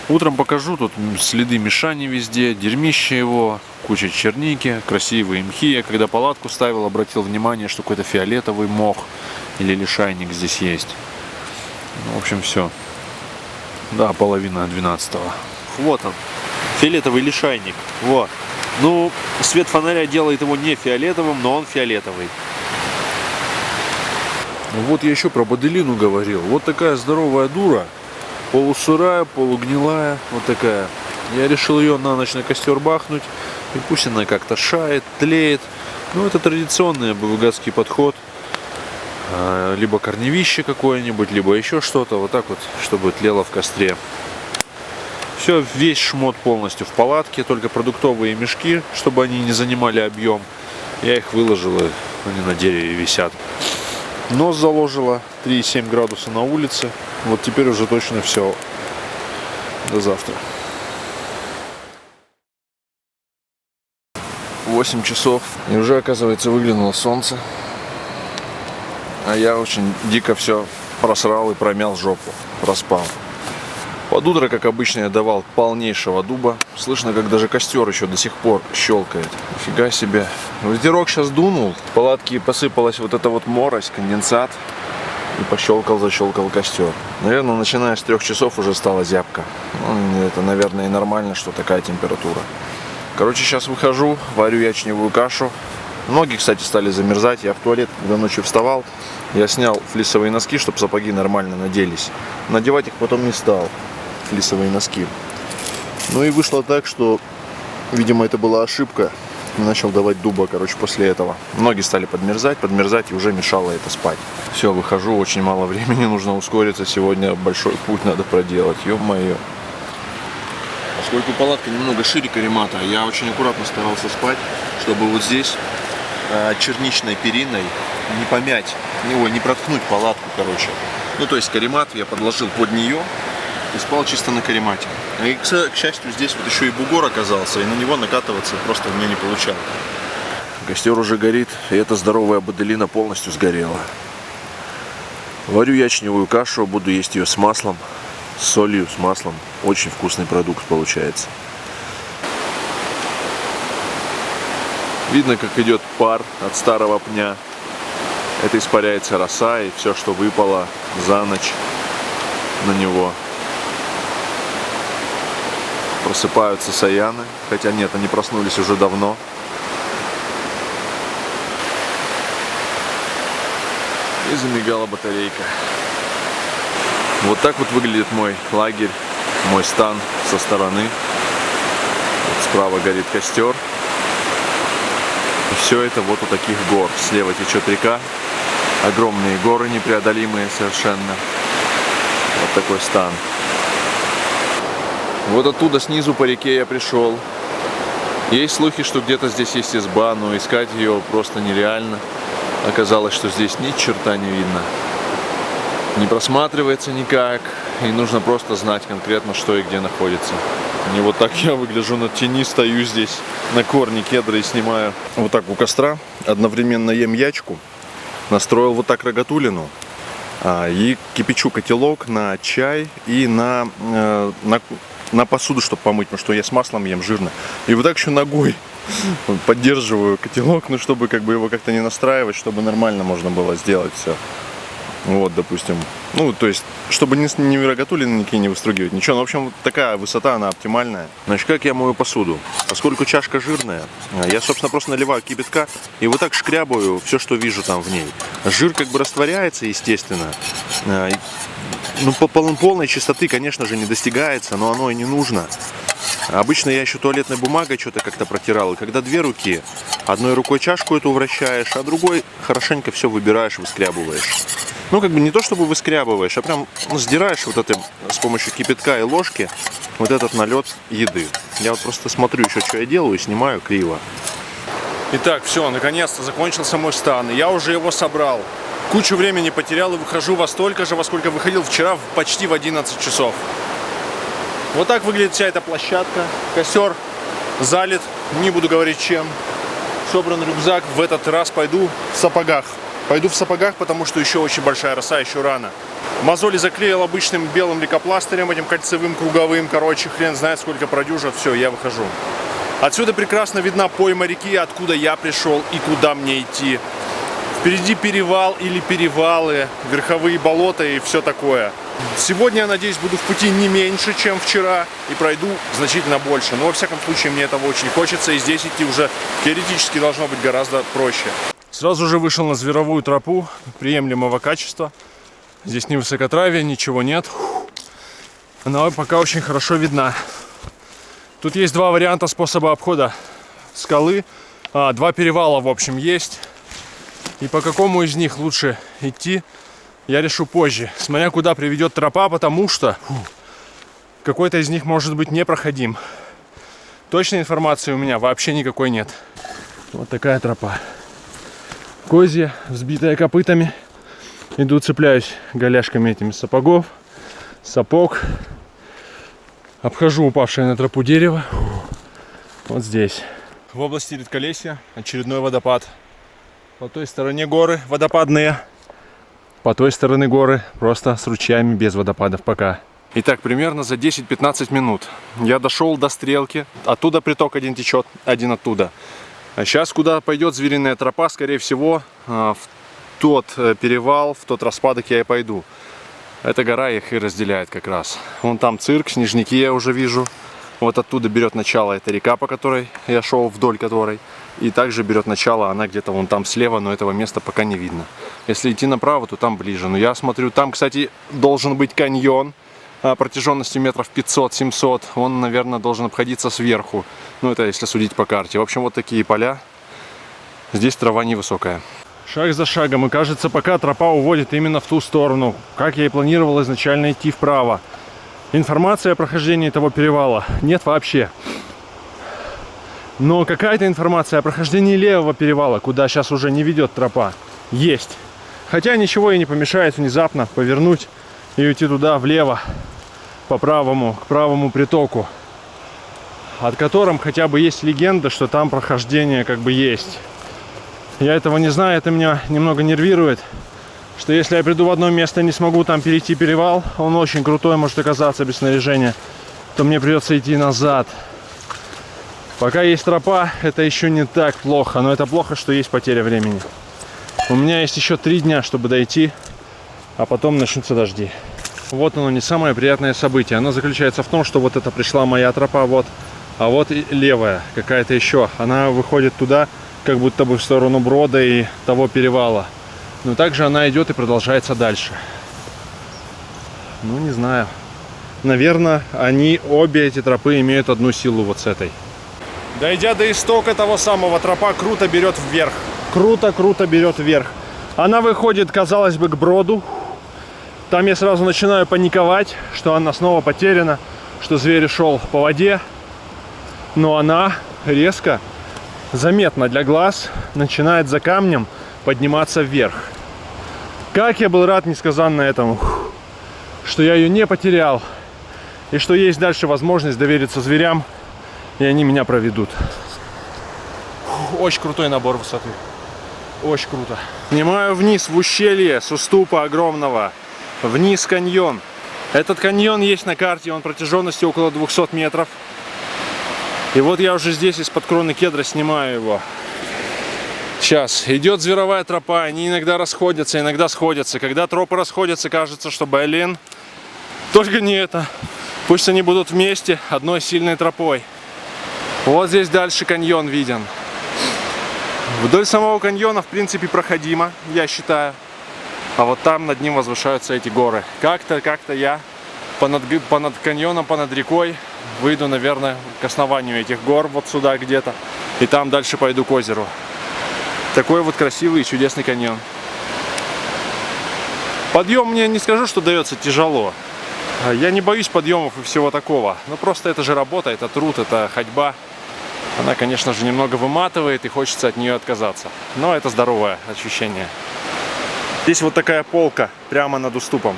Утром покажу, тут следы мешани везде, дерьмище его, куча черники, красивые мхи. Я когда палатку ставил, обратил внимание, что какой-то фиолетовый мох или лишайник здесь есть. В общем, все. Да, 11:30. Вот он, фиолетовый лишайник. Вот. Свет фонаря делает его не фиолетовым, но он фиолетовый. Вот я еще про боделину говорил. Вот такая здоровая дура. Полусырая, полугнилая. Вот такая. Я решил ее на ночь на костер бахнуть. И пусть она как-то шает, тлеет. Это традиционный бывгатский подход. Либо корневище какое-нибудь, либо еще что-то. Вот так вот, чтобы тлело в костре. Все, весь шмот полностью в палатке. Только продуктовые мешки, чтобы они не занимали объем. Я их выложил, и они на дереве висят. Нос заложила, 3,7 градуса на улице. Вот теперь уже точно все. До завтра. 8 часов. И уже, оказывается, выглянуло солнце. А я очень дико все просрал и промял жопу. Проспал. Под утро, как обычно, я давал полнейшего дуба. Слышно, как даже костер еще до сих пор щелкает. Нифига себе. Ветерок сейчас дунул. В палатке посыпалась вот эта вот морось, конденсат. И защелкал костер. Наверное, начиная с 3 часов уже стала зябко. Это, наверное, и нормально, что такая температура. Короче, сейчас выхожу, варю ячневую кашу. Ноги, кстати, стали замерзать. Я в туалет, когда ночью вставал, я снял флисовые носки, чтобы сапоги нормально наделись. Надевать их потом не стал, флисовые носки. И вышло так, что, видимо, это была ошибка. Начал давать дуба, после этого. Ноги стали подмерзать, и уже мешало это спать. Все, выхожу, очень мало времени, нужно ускориться. Сегодня большой путь надо проделать, ё-моё. Поскольку палатка немного шире каремата, я очень аккуратно старался спать, чтобы вот здесь черничной периной не помять, не проткнуть палатку, то есть каремат я подложил под нее и спал чисто на каремате. И, к счастью, здесь вот еще и бугор оказался, и на него накатываться просто у меня не получалось. Костер уже горит, и эта здоровая боделина полностью сгорела. Варю ячневую кашу, буду есть ее с маслом, с солью, с маслом. Очень вкусный продукт получается. Видно, как идет пар от старого пня. Это испаряется роса и все, что выпало за ночь на него. Просыпаются саяны, хотя нет, они проснулись уже давно. И замигала батарейка. Вот так вот выглядит мой лагерь, мой стан со стороны. Вот справа горит костер. И все это вот у таких гор. Слева течет река. Огромные горы, непреодолимые совершенно. Вот такой стан. Вот оттуда снизу по реке я пришел. Есть слухи, что где-то здесь есть изба, но искать ее просто нереально. Оказалось, что здесь ни черта не видно. Не просматривается никак. И нужно просто знать конкретно, что и где находится. И вот так я выгляжу на тени, стою здесь на корне кедра и снимаю. Вот так у костра. Одновременно ем ячку. Настроил вот так рогатулину. И кипячу котелок на чай и на посуду, чтобы помыть, потому что я с маслом ем жирно. И вот так еще ногой поддерживаю котелок, ну, чтобы как бы его как-то не настраивать, чтобы нормально можно было сделать все. Вот, допустим. Ну, то есть, чтобы ни рогатулины никакие не выстругивать, ничего. Ну, в общем, вот такая высота, она оптимальная. Значит, как я мою посуду? Поскольку чашка жирная, я, собственно, просто наливаю кипятка и вот так шкрябаю все, что вижу там в ней. Жир как бы растворяется, естественно. Ну, полной чистоты, конечно же, не достигается, но оно и не нужно. Обычно я еще туалетной бумагой что-то как-то протирал. И когда две руки, одной рукой чашку эту вращаешь, а другой хорошенько все выбираешь, выскрябываешь. Ну, как бы не то, чтобы выскрябываешь, а прям сдираешь вот это с помощью кипятка и ложки вот этот налет еды. Я вот просто смотрю еще, что я делаю, и снимаю криво. Итак, все, наконец-то закончился мой стан. Я уже его собрал. Кучу времени потерял и выхожу во столько же, во сколько выходил вчера, почти в 11 часов. Вот так выглядит вся эта площадка. Костер залит, не буду говорить чем. Собран рюкзак, в этот раз пойду в сапогах. Пойду в сапогах, потому что еще очень большая роса, еще рано. Мозоли заклеил обычным белым лейкопластырем, этим кольцевым, круговым. Короче, хрен знает, сколько продюжат. Все, я выхожу. Отсюда прекрасно видна пойма реки, откуда я пришел и куда мне идти. Впереди перевал или перевалы, верховые болота и все такое. Сегодня, я надеюсь, буду в пути не меньше, чем вчера, и пройду значительно больше. Но, во всяком случае, мне этого очень хочется, и здесь идти уже теоретически должно быть гораздо проще. Сразу же вышел на зверовую тропу приемлемого качества. Здесь ни высокотравия, ничего нет. Она пока очень хорошо видна. Тут есть два варианта способа обхода скалы. Два перевала, в общем, есть. И по какому из них лучше идти, я решу позже, смотря куда приведет тропа, потому что какой-то из них может быть непроходим. Точной информации у меня вообще никакой нет. Вот такая тропа. Козья, взбитая копытами. Иду, цепляюсь голяшками этими сапогов. Сапог. Обхожу упавшее на тропу дерево. Вот здесь. В области редколесья очередной водопад. По той стороне горы водопадные. По той стороны горы просто с ручьями без водопадов пока. Итак, примерно за 10-15 минут я дошел до стрелки. Оттуда приток один течет, один оттуда. А сейчас куда пойдет звериная тропа, скорее всего, в тот перевал, в тот распадок я и пойду. Эта гора их и разделяет как раз. Вон там цирк, снежники я уже вижу. Вот оттуда берет начало эта река, по которой я шел, вдоль которой. И также берет начало она где-то вон там слева, но этого места пока не видно. Если идти направо, то там ближе. Но я смотрю, там, кстати, должен быть каньон протяженностью метров 500-700. Он, наверное, должен обходиться сверху. Ну, это если судить по карте. В общем, вот такие поля. Здесь трава невысокая. Шаг за шагом. И кажется, пока тропа уводит именно в ту сторону. Как я и планировал изначально идти вправо. Информации о прохождении этого перевала нет вообще. Но какая-то информация о прохождении левого перевала, куда сейчас уже не ведет тропа, есть. Хотя ничего и не помешает внезапно повернуть и уйти туда, влево, по правому, к правому притоку, от котором хотя бы есть легенда, что там прохождение как бы есть. Я этого не знаю, это меня немного нервирует, что если я приду в одно место и не смогу там перейти перевал, он очень крутой может оказаться без снаряжения, то мне придется идти назад. Пока есть тропа, это еще не так плохо, но это плохо, что есть потеря времени. У меня есть еще 3 дня, чтобы дойти, а потом начнутся дожди. Вот оно, не самое приятное событие. Оно заключается в том, что вот это пришла моя тропа, вот, а вот и левая какая-то еще. Она выходит туда, как будто бы в сторону Брода и того перевала. но также она идет и продолжается дальше. Ну, не знаю. Наверное, обе эти тропы имеют одну силу вот с этой. Дойдя до истока того самого, тропа круто берет вверх. Круто берет вверх. Она выходит, казалось бы, к броду. Там я сразу начинаю паниковать, что она снова потеряна, что зверь шел по воде. Но она резко, заметно для глаз, начинает за камнем подниматься вверх. Как я был рад несказанно этому, что я ее не потерял. И что есть дальше возможность довериться зверям, и они меня проведут. Очень крутой набор высоты. Очень круто. Снимаю вниз в ущелье с уступа огромного. Вниз каньон. Этот каньон есть на карте, он протяженностью около 200 метров. И вот я уже здесь из-под кроны кедра снимаю его. Сейчас идет зверовая тропа, они иногда расходятся, иногда сходятся. Когда тропы расходятся, кажется, что блин, только не это. Пусть они будут вместе одной сильной тропой. Вот здесь дальше каньон виден. Вдоль самого каньона, в принципе, проходимо, я считаю. А вот там над ним возвышаются эти горы. Как-то я понад каньоном, понад рекой выйду, наверное, к основанию этих гор, вот сюда где-то. И там дальше пойду к озеру. Такой вот красивый и чудесный каньон. Подъем мне не скажу, что дается тяжело. Я не боюсь подъемов и всего такого. Но просто это же работа, это труд, это ходьба. Она, конечно же, немного выматывает и хочется от нее отказаться. Но это здоровое ощущение. Здесь вот такая полка прямо над уступом.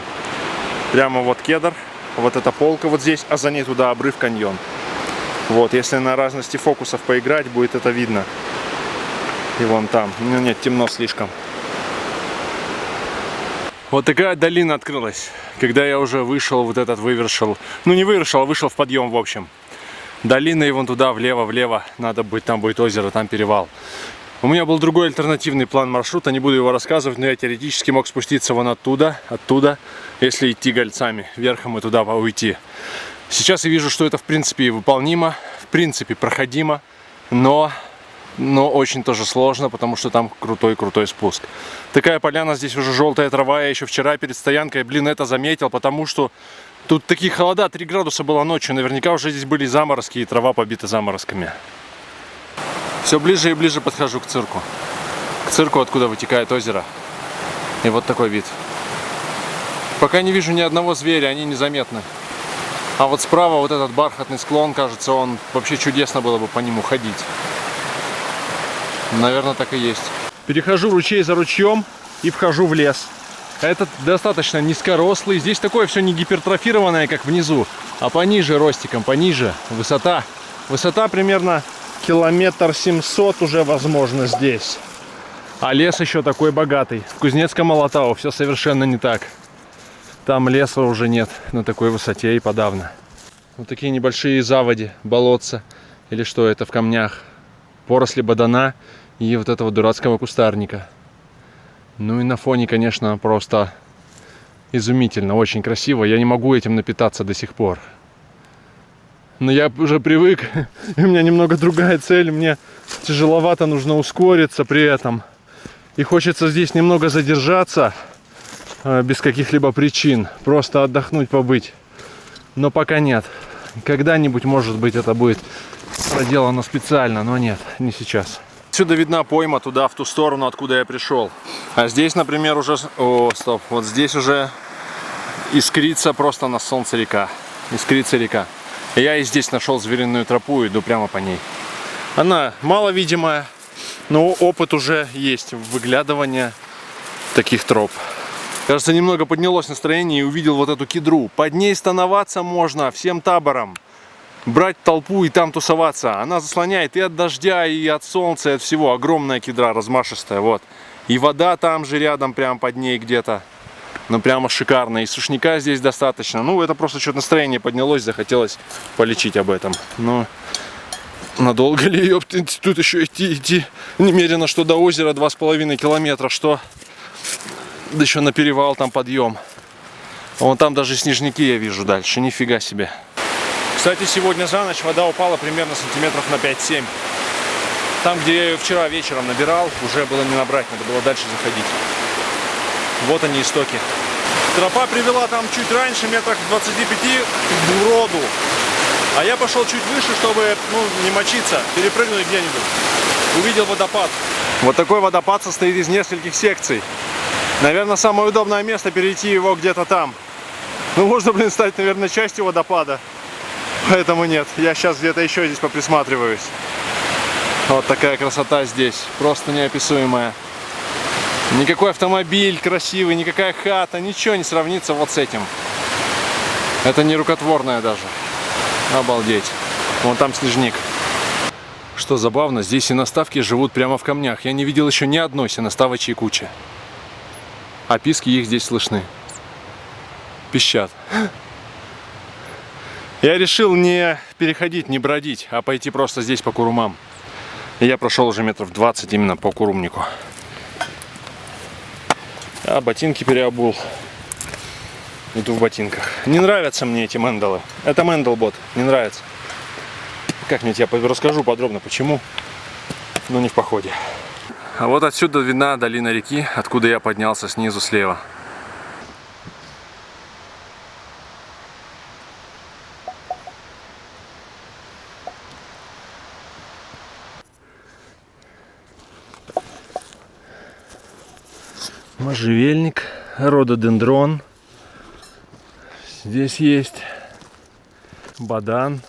Прямо вот кедр, вот эта полка вот здесь, а за ней туда обрыв каньон. Вот, если на разности фокусов поиграть, будет это видно. И вон там. Ну нет, темно слишком. Вот такая долина открылась, когда я уже вышел, вот этот вывершил. Ну не вывершил, а вышел в подъем, в общем. Долина, и вон туда, влево, надо быть, там будет озеро, там перевал. У меня был другой альтернативный план маршрута, не буду его рассказывать, но я теоретически мог спуститься вон оттуда, если идти гольцами, верхом и туда уйти. Сейчас я вижу, что это в принципе выполнимо, в принципе проходимо, но очень тоже сложно, потому что там крутой спуск. Такая поляна, здесь уже желтая трава, я еще вчера перед стоянкой, это заметил, потому что тут такие холода, 3 градуса было ночью, наверняка уже здесь были заморозки и трава побита заморозками. Все ближе и ближе подхожу к цирку. К цирку, откуда вытекает озеро. И вот такой вид. Пока не вижу ни одного зверя, они незаметны. А вот справа вот этот бархатный склон, кажется, он вообще чудесно было бы по нему ходить. Наверное, так и есть. Перехожу ручей за ручьем и вхожу в лес. Этот достаточно низкорослый. Здесь такое все не гипертрофированное, как внизу, а пониже ростиком, пониже. Высота примерно 700 км уже возможно здесь. А лес еще такой богатый. В Кузнецком-Алатау все совершенно не так. Там леса уже нет на такой высоте и подавно. Вот такие небольшие заводи, болотца. Или что это в камнях. Поросли бадана и вот этого дурацкого кустарника. Ну и на фоне, конечно, просто изумительно, очень красиво. Я не могу этим напитаться до сих пор. Но я уже привык, и у меня немного другая цель. Мне тяжеловато, нужно ускориться при этом. И хочется здесь немного задержаться, без каких-либо причин. Просто отдохнуть, побыть. Но пока нет. Когда-нибудь, может быть, это будет проделано специально, но нет, не сейчас. Отсюда видна пойма туда, в ту сторону, откуда я пришел. А здесь, например, уже... О, стоп. Вот здесь уже искрится просто на солнце река. Искрится река. Я и здесь нашел звериную тропу, иду прямо по ней. Она маловидимая, но опыт уже есть выглядывания таких троп. Кажется, немного поднялось настроение и увидел вот эту кедру. Под ней становаться можно всем табором. Брать толпу и там тусоваться. Она заслоняет и от дождя, и от солнца, и от всего. Огромная кедра, размашистая, вот. И вода там же рядом, прямо под ней где-то. Ну, прямо шикарно. И сушняка здесь достаточно. Ну, это просто что-то настроение поднялось, захотелось полечить об этом. Но надолго ли, ёпты, тут еще идти? Немерено, что до озера 2,5 километра, что... Да еще на перевал там подъем. Вон там даже снежники я вижу дальше. Нифига себе. Кстати, сегодня за ночь вода упала примерно сантиметров на 5-7. Там, где я ее вчера вечером набирал, уже было не набрать, надо было дальше заходить. Вот они, истоки. Тропа привела там чуть раньше, метрах 25 к броду. А я пошел чуть выше, чтобы не мочиться, перепрыгнуть где-нибудь. Увидел водопад. Вот такой водопад состоит из нескольких секций. Наверное, самое удобное место перейти его где-то там. Ну, можно, стать, наверное, частью водопада. Поэтому нет, я сейчас где-то еще здесь поприсматриваюсь. Вот такая красота здесь, просто неописуемая. Никакой автомобиль красивый, никакая хата, ничего не сравнится вот с этим. Это не рукотворное даже. Обалдеть. Вон там снежник. Что забавно, здесь сеноставки живут прямо в камнях. Я не видел еще ни одной сеноставочей кучи. А писки их здесь слышны. Пищат. Я решил не переходить, не бродить, а пойти просто здесь по курумам. И я прошел уже метров 20 именно по курумнику. А ботинки переобул. Иду в ботинках. Не нравятся мне эти мэндалы. Это мэндлбот, не нравится. Как-нибудь я расскажу подробно, почему, но не в походе. А вот отсюда видна долина реки, откуда я поднялся снизу слева. Можжевельник, рододендрон. Здесь есть бадан.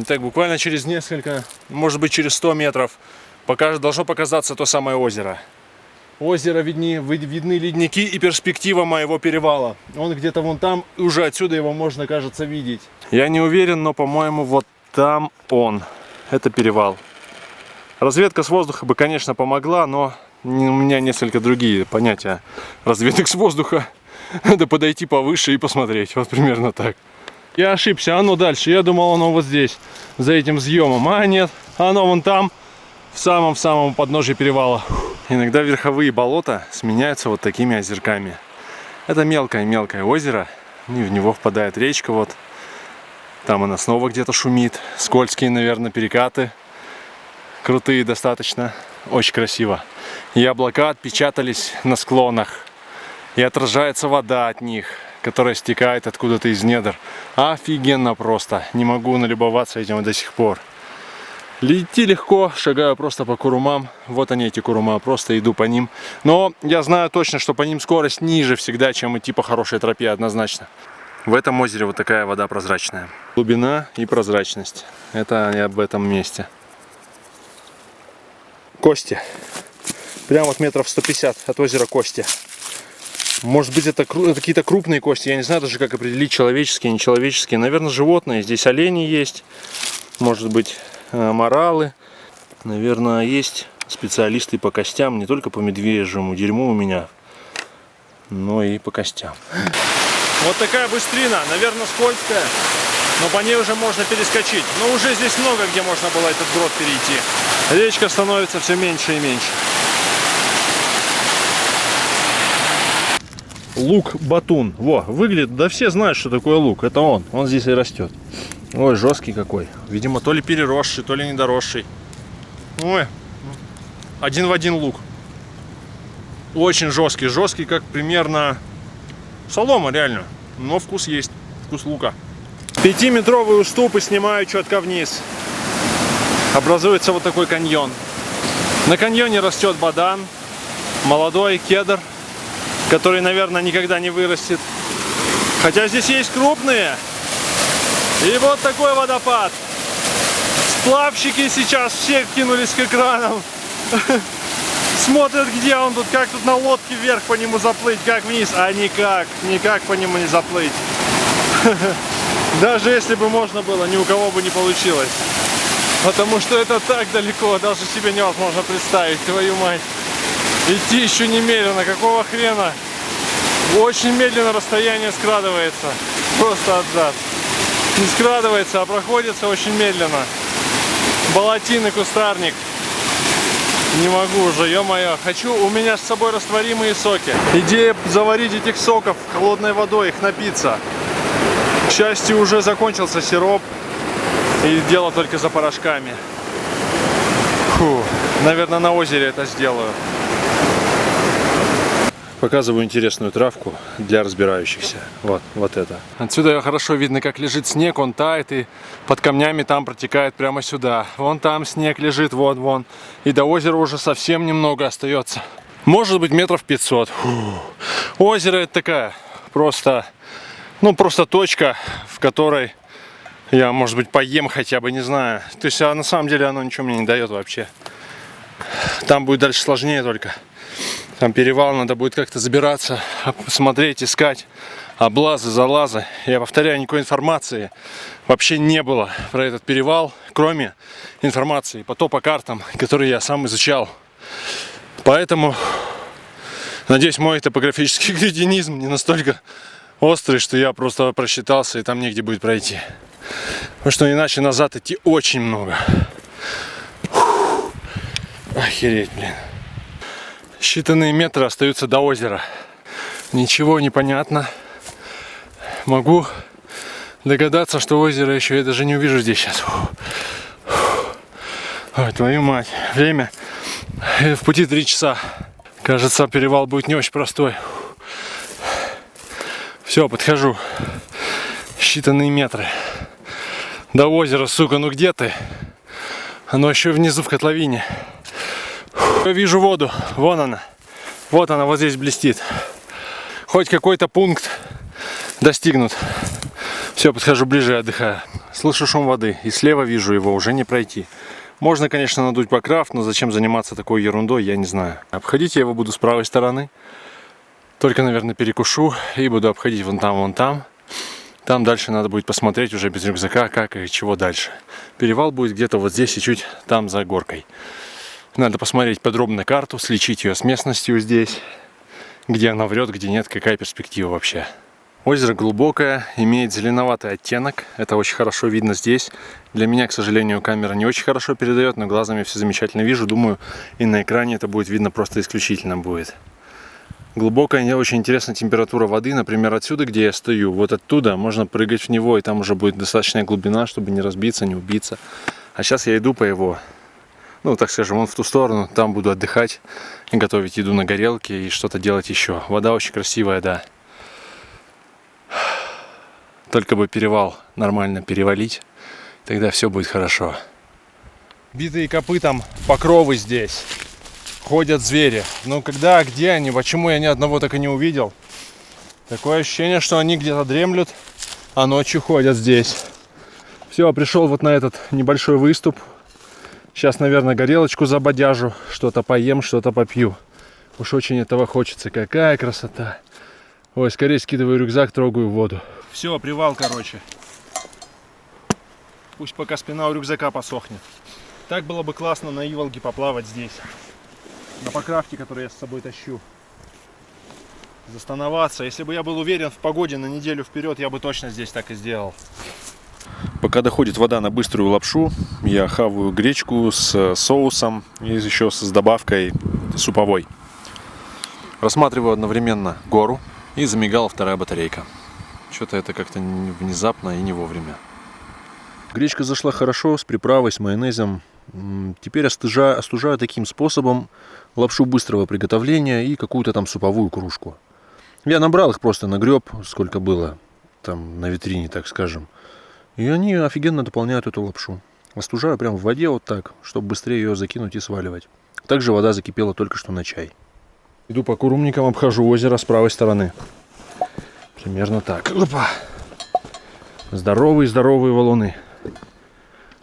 Так, буквально через несколько, может быть через 100 метров должно показаться то самое озеро. Озеро видны ледники и перспектива моего перевала. Он где-то вон там, и уже отсюда его можно, кажется, видеть. Я не уверен, но, по-моему, вот там он. Это перевал. Разведка с воздуха бы, конечно, помогла, но у меня несколько другие понятия разведок с воздуха. Надо подойти повыше и посмотреть. Вот примерно так. Я ошибся, оно дальше. Я думал, оно вот здесь, за этим взъемом. А нет, оно вон там, в самом-самом подножии перевала. Иногда верховые болота сменяются вот такими озерками. Это мелкое-мелкое озеро. И в него впадает речка вот. Там она снова где-то шумит. Скользкие, наверное, перекаты. Крутые достаточно. Очень красиво. И облака отпечатались на склонах. И отражается вода от них, которая стекает откуда-то из недр. Офигенно просто. Не могу налюбоваться этим до сих пор. Идти легко, шагаю просто по курумам. Вот они, эти курума, просто иду по ним. Но я знаю точно, что по ним скорость ниже всегда, чем идти по хорошей тропе, однозначно. В этом озере вот такая вода прозрачная. Глубина и прозрачность. Это я об этом месте. Кости. Прямо вот метров 150 от озера Кости. Может быть, это какие-то крупные кости. Я не знаю даже, как определить, человеческие, нечеловеческие. Наверное, животные. Здесь олени есть. Может быть, моралы. Наверное, есть специалисты по костям. Не только по медвежьему дерьму у меня, но и по костям. Вот такая быстрина. Наверное, скользкая. Но по ней уже можно перескочить. Но уже здесь много где можно было этот брод перейти. Речка становится все меньше и меньше. Лук-батун. Во, выглядит, да все знают, что такое лук. Это он здесь и растет. Ой, жесткий какой. Видимо, то ли переросший, то ли недоросший. Ой, один в один лук. Очень жесткий, жесткий, как примерно солома, реально. Но вкус есть, вкус лука. 5-метровые уступы снимаю четко вниз. Образуется вот такой каньон. На каньоне растет бадан, молодой кедр, который, наверное, никогда не вырастет. Хотя здесь есть крупные. И вот такой водопад. Сплавщики сейчас все кинулись к экранам. Смотрят, где он тут, как тут на лодке вверх по нему заплыть, как вниз. А никак по нему не заплыть. Даже если бы можно было, ни у кого бы не получилось. Потому что это так далеко, даже себе невозможно представить, твою мать. Идти еще немедленно, какого хрена? Очень медленно расстояние скрадывается. Просто отзад. Не скрадывается, а проходится очень медленно. Болотин и кустарник. Не могу уже, ё-моё. У меня с собой растворимые соки. Идея заварить этих соков холодной водой, их напиться. К счастью, уже закончился сироп. И дело только за порошками. Фу, наверное, на озере это сделаю. Показываю интересную травку для разбирающихся. Вот это. Отсюда хорошо видно, как лежит снег, он тает и под камнями там протекает прямо сюда. Вон там снег лежит, вон. И до озера уже совсем немного остается. Может быть, метров 500. Озеро это такая просто точка, в которой я, может быть, поем хотя бы, не знаю. То есть, на самом деле оно ничего мне не дает вообще. Там будет дальше сложнее только. Там перевал, надо будет как-то забираться, смотреть, искать, облазы, залазы. Я повторяю, никакой информации вообще не было про этот перевал, кроме информации по картам, которые я сам изучал. Поэтому, надеюсь, мой топографический кретинизм не настолько острый, что я просто просчитался и там негде будет пройти. Потому что иначе назад идти очень много. Охереть, блин. Считанные метры остаются до озера. Ничего не понятно. Могу догадаться, что озеро еще я даже не увижу здесь сейчас. Ой, твою мать. Время в пути 3 часа. Кажется, перевал будет не очень простой. Все, подхожу. Считанные метры. До озера, сука, ну где ты? Оно еще внизу в котловине. Я вижу воду, вон она. Вот она, вот здесь блестит. Хоть какой-то пункт достигнут. Все, подхожу ближе и отдыхаю. Слышу шум воды, и слева вижу его, уже не пройти. Можно, конечно, надуть покров, но зачем заниматься такой ерундой, я не знаю. Обходить я его буду с правой стороны. Только, наверное, перекушу и буду обходить вон там. Там дальше надо будет посмотреть уже без рюкзака, как и чего дальше. Перевал будет где-то вот здесь и чуть там за горкой. Надо посмотреть подробно карту, сличить ее с местностью здесь, где она врет, где нет, какая перспектива вообще. Озеро глубокое, имеет зеленоватый оттенок, это очень хорошо видно здесь. Для меня, к сожалению, камера не очень хорошо передает, но глазами все замечательно вижу. Думаю, и на экране это будет видно просто исключительно будет. Глубокая, мне очень интересна температура воды. Например, отсюда, где я стою, вот оттуда можно прыгать в него, и там уже будет достаточная глубина, чтобы не разбиться, не убиться. А сейчас я иду по его, так скажем, вон в ту сторону, там буду отдыхать, готовить еду на горелке и что-то делать еще. Вода очень красивая, да. Только бы перевал нормально перевалить, тогда все будет хорошо. Битые копытом покровы здесь. Ходят звери. Но когда, где они, почему я ни одного так и не увидел? Такое ощущение, что они где-то дремлют, а ночью ходят здесь. Все, пришел вот на этот небольшой выступ. Сейчас, наверное, горелочку забодяжу, что-то поем, что-то попью. Уж очень этого хочется. Какая красота. Ой, скорее скидываю рюкзак, трогаю воду. Все, привал, короче. Пусть пока спина у рюкзака посохнет. Так было бы классно на Иволге поплавать здесь. На покравке, которую я с собой тащу. Застановаться. Если бы я был уверен в погоде на неделю вперед, я бы точно здесь так и сделал. Пока доходит вода на быструю лапшу, я хаваю гречку с соусом и еще с добавкой суповой. Рассматриваю одновременно гору, и замигала вторая батарейка. Что-то это как-то внезапно и не вовремя. Гречка зашла хорошо, с приправой, с майонезом. Теперь остужаю таким способом лапшу быстрого приготовления и какую-то там суповую кружку. Я набрал их просто, нагреб, сколько было там на витрине, так скажем. И они офигенно дополняют эту лапшу. Остужаю прямо в воде вот так, чтобы быстрее ее закинуть и сваливать. Также вода закипела только что на чай. Иду по курумникам, обхожу озеро с правой стороны. Примерно так. Опа! Здоровые валуны.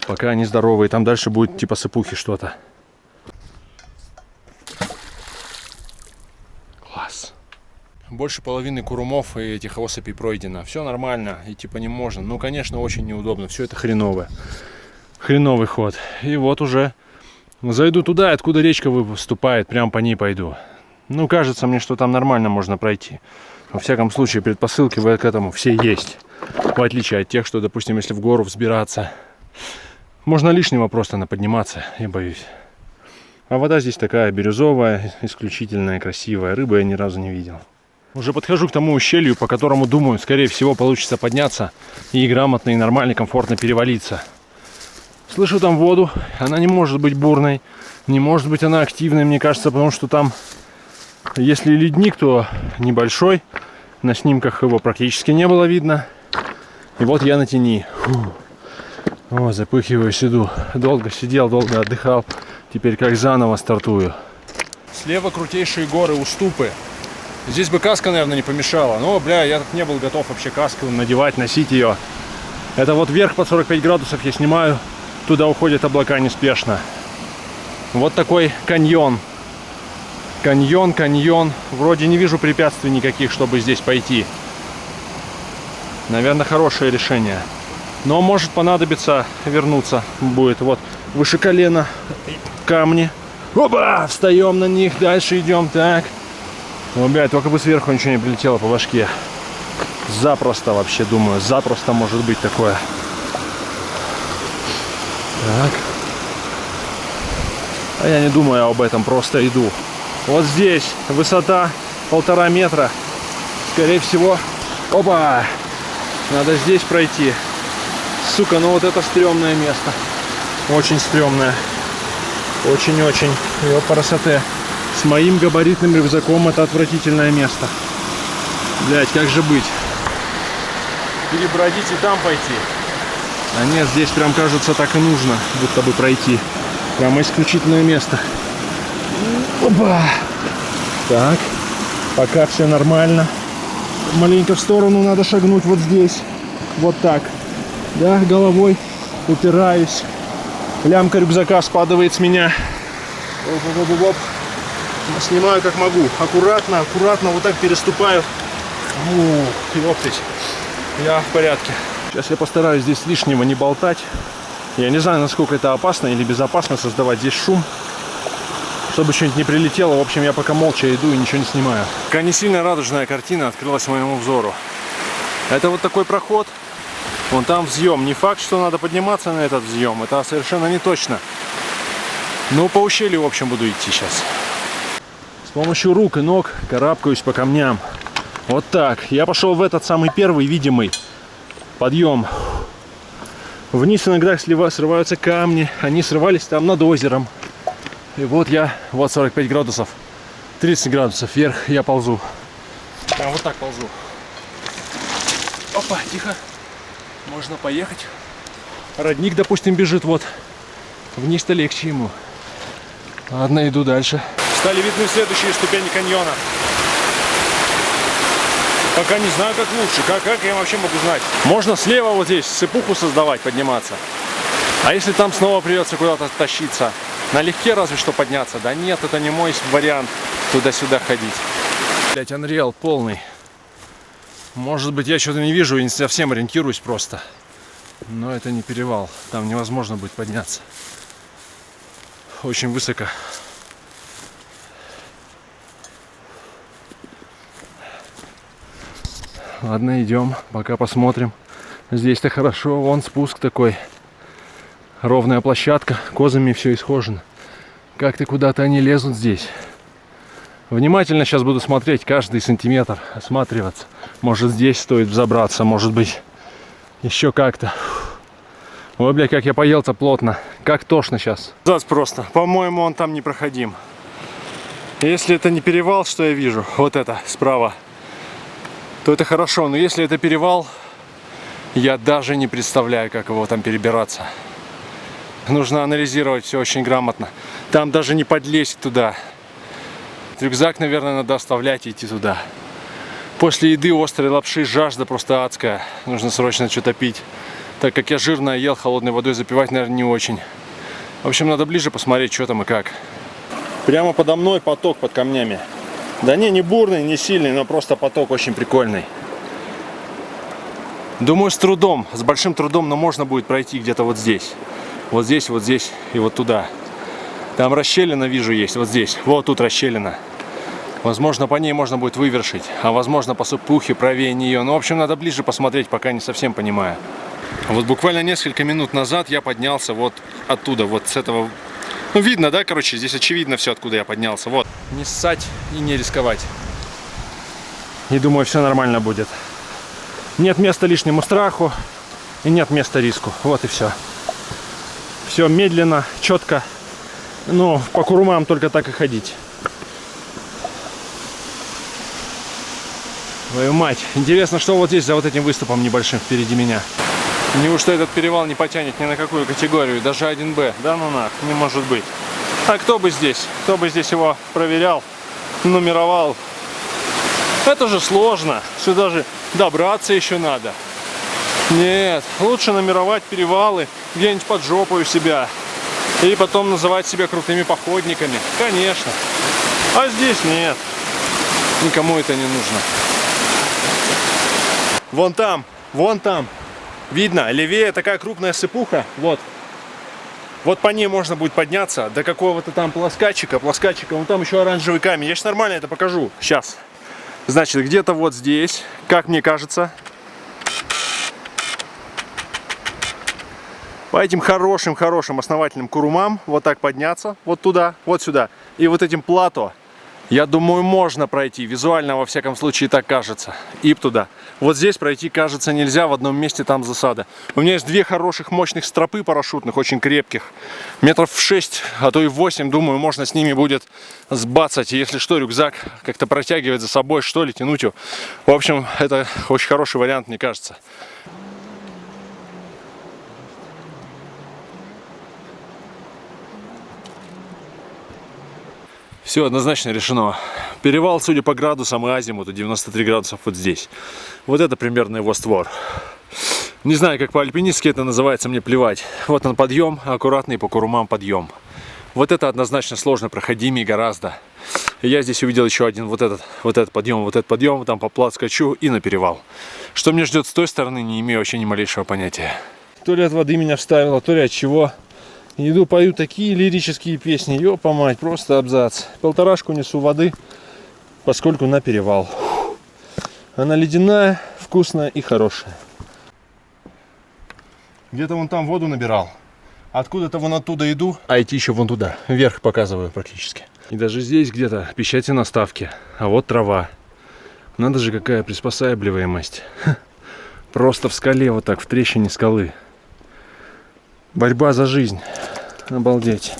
Пока они здоровые. Там дальше будет типа сыпухи что-то. Класс. Больше половины курумов и этих осыпей пройдено. Все нормально, и типа не можно. Ну, конечно, очень неудобно. Все это хреновое. Хреновый ход. И вот уже зайду туда, откуда речка выступает. Прям по ней пойду. Ну, кажется мне, что там нормально можно пройти. Во всяком случае, предпосылки к этому все есть. В отличие от тех, что, допустим, если в гору взбираться, можно лишнего просто наподниматься, я боюсь. А вода здесь такая бирюзовая, исключительная, красивая. Рыбы я ни разу не видел. Уже подхожу к тому ущелью, по которому, думаю, скорее всего, получится подняться и грамотно, и нормально, комфортно перевалиться. Слышу там воду. Она не может быть бурной. Не может быть она активной, мне кажется, потому что там Если ледник, то небольшой. На снимках его практически не было видно. И вот я на тени. О, запыхиваюсь, иду. Долго сидел, долго отдыхал. Теперь как заново стартую. Слева крутейшие горы, уступы. Здесь бы каска, наверное, не помешала. Но, бля, я тут не был готов вообще каску надевать, носить ее. Это вот вверх под 45 градусов я снимаю. Туда уходят облака неспешно. Вот такой каньон. Каньон. Вроде не вижу препятствий никаких, чтобы здесь пойти. Наверное, хорошее решение. Но может понадобиться вернуться будет. Вот выше колена камни. Опа! Встаем на них, дальше идем. Так. О, блядь, только бы сверху ничего не прилетело по башке. Запросто вообще, думаю. Запросто может быть такое. Так. А я не думаю об этом, просто иду. Вот здесь высота 1,5 метра. Скорее всего... Опа! Надо здесь пройти. Сука, ну вот это стрёмное место. Очень стрёмное. Очень-очень. Его красоты. С моим габаритным рюкзаком это отвратительное место. Блять, как же быть? Перебродить и там пойти. А нет, здесь прям кажется так и нужно, будто бы пройти. Прямо исключительное место. Опа! Так, пока все нормально. Маленько в сторону надо шагнуть вот здесь. Вот так. Да, головой упираюсь. Лямка рюкзака спадает с меня. Оп-оп-оп-оп. Снимаю как могу. Аккуратно, аккуратно вот так переступаю. Ёптыть. Я в порядке. Сейчас я постараюсь здесь лишнего не болтать. Я не знаю, насколько это опасно или безопасно создавать здесь шум. Чтобы что-нибудь не прилетело. В общем, я пока молча иду и ничего не снимаю. Такая не сильно радужная картина открылась моему взору. Это вот такой проход. Вон там взъем. Не факт, что надо подниматься на этот взъем. Это совершенно не точно. Ну, по ущелью, в общем, буду идти сейчас. С помощью рук и ног карабкаюсь по камням. Вот так. Я пошел в этот самый первый видимый подъем. Вниз иногда срываются камни. Они срывались там над озером. И вот я, вот 45 градусов, 30 градусов вверх я ползу. Прям вот так ползу. Опа, тихо. Можно поехать. Родник, допустим, бежит вот. Вниз-то легче ему. Ладно, иду дальше. Стали видны следующие ступени каньона. Пока не знаю, как лучше. Как я вообще могу знать? Можно слева вот здесь сыпуху создавать, подниматься. А если там снова придется куда-то тащиться? Налегке разве что подняться. Да нет, это не мой вариант туда-сюда ходить. Блять, Unreal полный. Может быть, я что-то не вижу и не совсем ориентируюсь просто. Но это не перевал. Там невозможно будет подняться. Очень высоко. Ладно, идем, пока посмотрим. Здесь-то хорошо, вон спуск такой. Ровная площадка, козами все исхожено. Как-то куда-то они лезут здесь. Внимательно сейчас буду смотреть каждый сантиметр, осматриваться. Может, здесь стоит взобраться, может быть, еще как-то. Ой, бля, как я поел-то плотно. Как тошно сейчас. Просто, по-моему, он там непроходим. Если это не перевал, что я вижу, вот это справа, то это хорошо. Но если это перевал, я даже не представляю, как его там перебираться. Нужно анализировать все очень грамотно. Там даже не подлезть туда. Рюкзак, наверное, надо оставлять и идти туда. После еды острой лапши жажда просто адская. Нужно срочно что-то пить. Так как я жирно ел, холодной водой запивать, наверное, не очень. В общем, надо ближе посмотреть, что там и как. Прямо подо мной поток под камнями. Да не бурный, не сильный, но просто поток очень прикольный. Думаю, с трудом, с большим трудом, но можно будет пройти где-то вот здесь. Вот здесь и вот туда. Там расщелина, вижу, есть, вот здесь. Вот тут расщелина. Возможно, по ней можно будет вывершить, а возможно, по сыпухе правее нее. Ну, в общем, надо ближе посмотреть, пока не совсем понимаю. Вот буквально несколько минут назад я поднялся вот оттуда, вот с этого. Ну, видно, да, короче, здесь очевидно все, откуда я поднялся. Вот. Не ссать и не рисковать. И думаю, все нормально будет. Нет места лишнему страху и нет места риску. Вот и все. Все медленно, четко. Ну, по курумам только так и ходить. Твою мать. Интересно, что вот здесь за вот этим выступом небольшим впереди меня. Неужто этот перевал не потянет ни на какую категорию, даже 1Б? Да ну нах, не может быть. А кто бы здесь его проверял, нумеровал? Это же сложно, сюда же добраться еще надо. Нет, лучше нумеровать перевалы где-нибудь под жопу у себя. И потом называть себя крутыми походниками. Конечно. А здесь нет. Никому это не нужно. Вон там. Видно, левее такая крупная сыпуха. Вот. Вот по ней можно будет подняться до какого-то там плоскачика. Вон там еще оранжевый камень. Я сейчас нормально это покажу. Сейчас. Значит, где-то вот здесь, как мне кажется, по этим хорошим основательным курумам вот так подняться, вот туда, вот сюда. И вот этим плато, я думаю, можно пройти. Визуально, во всяком случае, так кажется. И туда. Вот здесь пройти, кажется, нельзя. В одном месте там засада. У меня есть две хороших мощных стропы парашютных, очень крепких. Метров в 6, а то и в 8, думаю, можно с ними будет сбацать. И если что, рюкзак как-то протягивать за собой, что ли, тянуть его. В общем, это очень хороший вариант, мне кажется. Все однозначно решено. Перевал, судя по градусам и азимуту, 93 градусов вот здесь. Вот это примерно его створ. Не знаю, как по-альпинистски это называется, мне плевать. Вот он подъем, аккуратный по курумам подъем. Вот это однозначно сложно проходимее гораздо. И я здесь увидел еще один вот этот подъем, там по плац скачу и на перевал. Что мне ждет с той стороны, не имею вообще ни малейшего понятия. То ли от воды меня вставило, то ли от чего. Иду, пою такие лирические песни, ёпа мать, просто абзац. 1,5 несу воды, поскольку на перевал. Она ледяная, вкусная и хорошая. Где-то вон там воду набирал. Откуда-то вон оттуда иду, а идти еще вон туда, вверх показываю практически. И даже здесь где-то пищати наставки, а вот трава. Надо же, какая приспосабливаемость. Просто в скале, вот так, в трещине скалы. Борьба за жизнь. Обалдеть.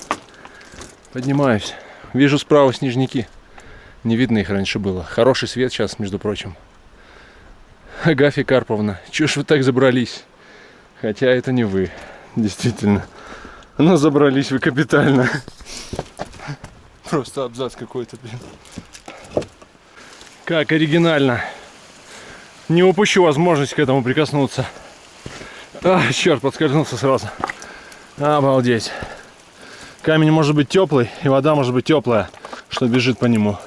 Поднимаюсь. Вижу справа снежники. Не видно их раньше было. Хороший свет сейчас, между прочим. Агафья Карповна, чё ж вы так забрались? Хотя это не вы. Действительно. Но забрались вы капитально. Просто абзац какой-то, блин. Как оригинально. Не упущу возможность к этому прикоснуться. А, черт, подскользнулся сразу. Обалдеть. Камень может быть теплый, и вода может быть теплая, что бежит по нему.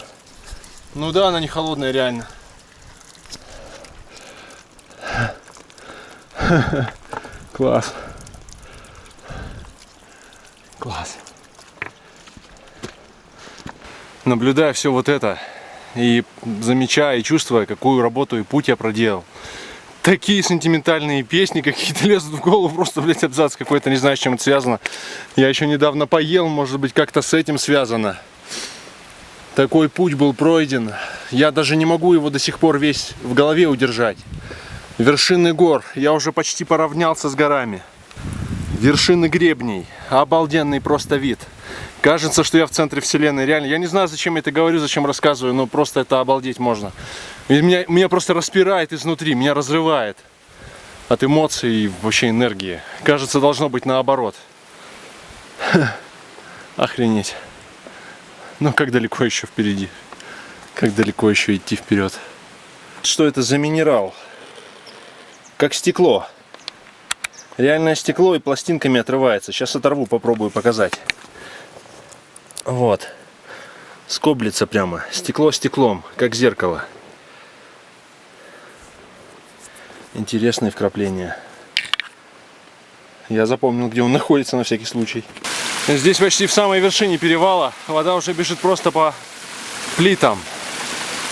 Ну да, она не холодная, реально. Класс. Класс. Наблюдая все вот это, и замечая, и чувствуя, какую работу и путь я проделал. Такие сентиментальные песни какие-то лезут в голову, просто, блядь, абзац какой-то, не знаю, с чем это связано. Я еще недавно поел, может быть, как-то с этим связано. Такой путь был пройден. Я даже не могу его до сих пор весь в голове удержать. Вершины гор. Я уже почти поравнялся с горами. Вершины гребней. Обалденный просто вид. Кажется, что я в центре вселенной. Реально, я не знаю, зачем я это говорю, зачем рассказываю, но просто это обалдеть можно. Меня просто распирает изнутри, меня разрывает от эмоций и вообще энергии. Кажется, должно быть наоборот. Охренеть. Но как далеко еще впереди? Как далеко еще идти вперед? Что это за минерал? Как стекло. Реальное стекло и пластинками отрывается. Сейчас оторву, попробую показать. Вот. Скоблится прямо. Стекло стеклом, как зеркало. Интересные вкрапления. Я запомнил, где он находится на всякий случай. Здесь почти в самой вершине перевала. Вода уже бежит просто по плитам.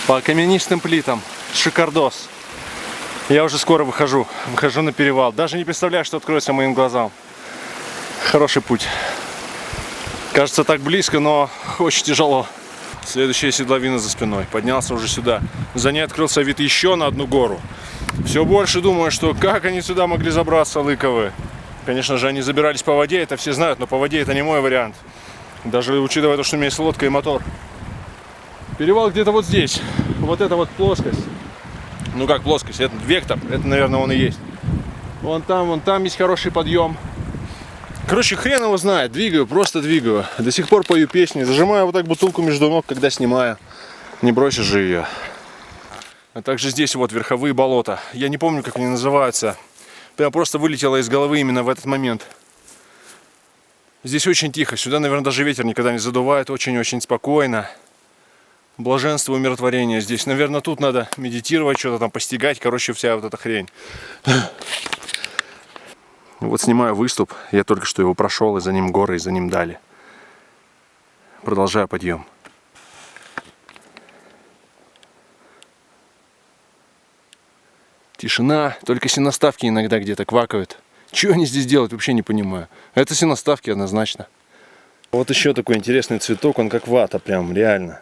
По каменистым плитам. Шикардос. Я уже скоро выхожу на перевал. Даже не представляю, что откроется моим глазам. Хороший путь. Кажется, так близко, но очень тяжело. Следующая седловина за спиной. Поднялся уже сюда. За ней открылся вид еще на одну гору. Все больше думаю, что как они сюда могли забраться, лыковы. Конечно же, они забирались по воде, это все знают, но по воде это не мой вариант. Даже учитывая то, что у меня есть лодка и мотор. Перевал где-то вот здесь. Вот эта вот плоскость. Ну как плоскость, это вектор, это, наверное, он и есть. Вон там есть хороший подъем. Короче, хрен его знает, двигаю, просто двигаю. До сих пор пою песни, зажимаю вот так бутылку между ног, когда снимаю. Не бросишь же ее. А также здесь вот верховые болота. Я не помню, как они называются. Прям просто вылетело из головы именно в этот момент. Здесь очень тихо, сюда, наверное, даже ветер никогда не задувает, очень-очень спокойно. Блаженство, умиротворение здесь. Наверное, тут надо медитировать, что-то там постигать, короче, вся вот эта хрень. Вот снимаю выступ, я только что его прошел, и за ним горы, и за ним дали. Продолжаю подъем. Тишина, только сеноставки иногда где-то квакают. Чего они здесь делают, вообще не понимаю. Это сеноставки однозначно. Вот еще такой интересный цветок, он как вата прям, реально.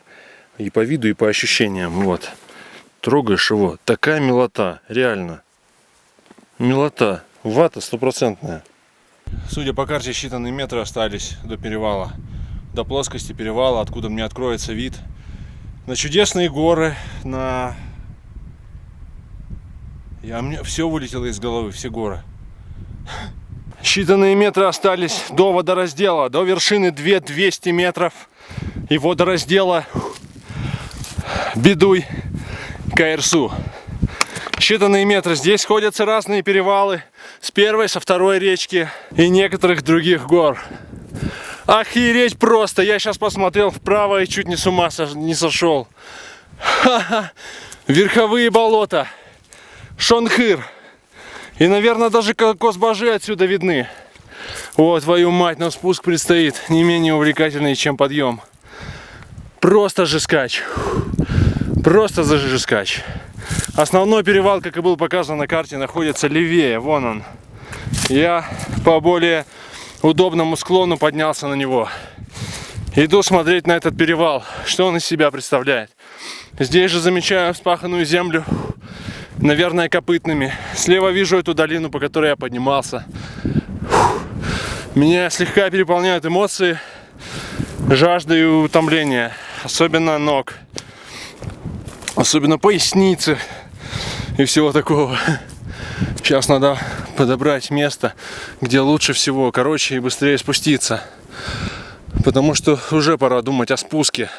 И по виду, и по ощущениям, вот. Трогаешь его, такая милота, реально. Милота, вата стопроцентная. Судя по карте, считанные метры остались до перевала. До плоскости перевала, откуда мне откроется вид на чудесные горы, на... Мне все вылетело из головы, все горы. Считанные метры остались до водораздела, до вершины 200 метров. И водораздела Бедуй Каирсу. Считанные метры. Здесь сходятся разные перевалы с первой, со второй речки и некоторых других гор. Охереть просто! Я сейчас посмотрел вправо и чуть не с ума не сошел. Ха-ха! Верховые болота. Шонхыр. И, наверное, даже Козбажи отсюда видны. Вот, твою мать, но спуск предстоит не менее увлекательный, чем подъем. Просто жескач. Просто жескач. Основной перевал, как и был показан на карте, находится левее. Вон он. Я по более удобному склону поднялся на него. Иду смотреть на этот перевал, что он из себя представляет. Здесь же замечаю вспаханную землю, наверное, копытными. Слева вижу эту долину, по которой я поднимался. Меня слегка переполняют эмоции, жажда и утомление. Особенно ног. Особенно поясницы и всего такого. Сейчас надо подобрать место, где лучше всего, короче, и быстрее спуститься. Потому что уже пора думать о спуске.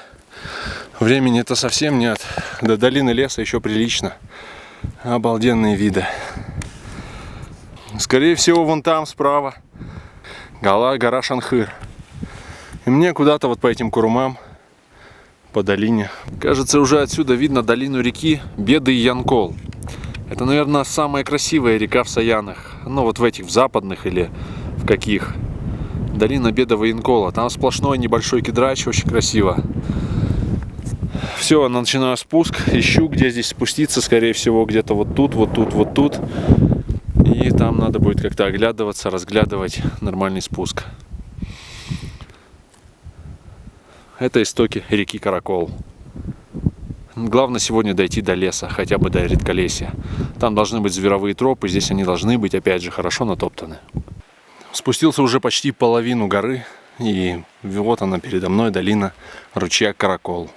Времени-то совсем нет. До долины леса еще прилично. Обалденные виды. Скорее всего, вон там справа гора Шонхыр. И мне куда-то вот по этим курумам, по долине. Кажется, уже отсюда видно долину реки Беды и Янкол. Это, наверное, самая красивая река в Саянах. Ну, вот в этих, в западных или в каких. Долина Бедова и Янкола. Там сплошной небольшой кедрач, очень красиво. Все, начинаю спуск. Ищу, где здесь спуститься. Скорее всего, где-то вот тут, вот тут, вот тут. И там надо будет как-то оглядываться, разглядывать нормальный спуск. Это истоки реки Каракол. Главное сегодня дойти до леса, хотя бы до редколесья. Там должны быть зверовые тропы, здесь они должны быть, опять же, хорошо натоптаны. Спустился уже почти половину горы, и вот она передо мной, долина ручья Каракол.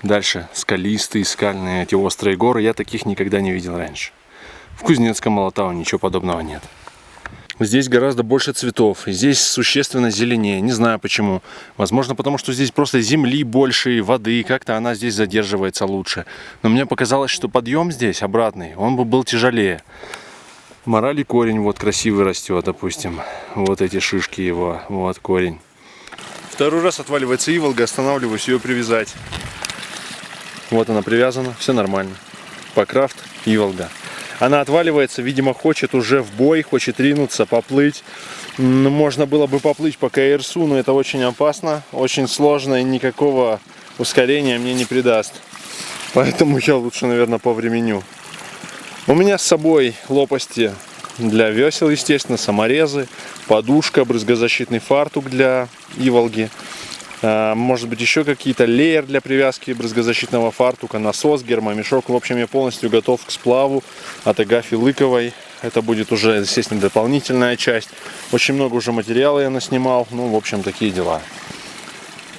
Дальше скалистые, скальные, эти острые горы, я таких никогда не видел раньше. В Кузнецком Алатау ничего подобного нет. Здесь гораздо больше цветов, и здесь существенно зеленее, не знаю почему. Возможно, потому что здесь просто земли больше, воды, как-то она здесь задерживается лучше. Но мне показалось, что подъем здесь обратный, он бы был тяжелее. Морали корень вот красивый растет, допустим. Вот эти шишки его, вот корень. Второй раз отваливается иволга, останавливаюсь ее привязать. Вот она привязана, все нормально. Покрафт, иволга. Она отваливается, видимо, хочет уже в бой, хочет ринуться, поплыть. Можно было бы поплыть по Каирсу, но это очень опасно, очень сложно и никакого ускорения мне не придаст. Поэтому я лучше, наверное, повременю. У меня с собой лопасти для весел, естественно, саморезы, подушка, брызгозащитный фартук для иволги. Может быть, еще какие-то леер для привязки брызгозащитного фартука, насос, гермомешок. В общем, я полностью готов к сплаву от Агафьи Лыковой. Это будет уже, естественно, дополнительная часть. Очень много уже материала я наснимал. Ну, в общем, такие дела.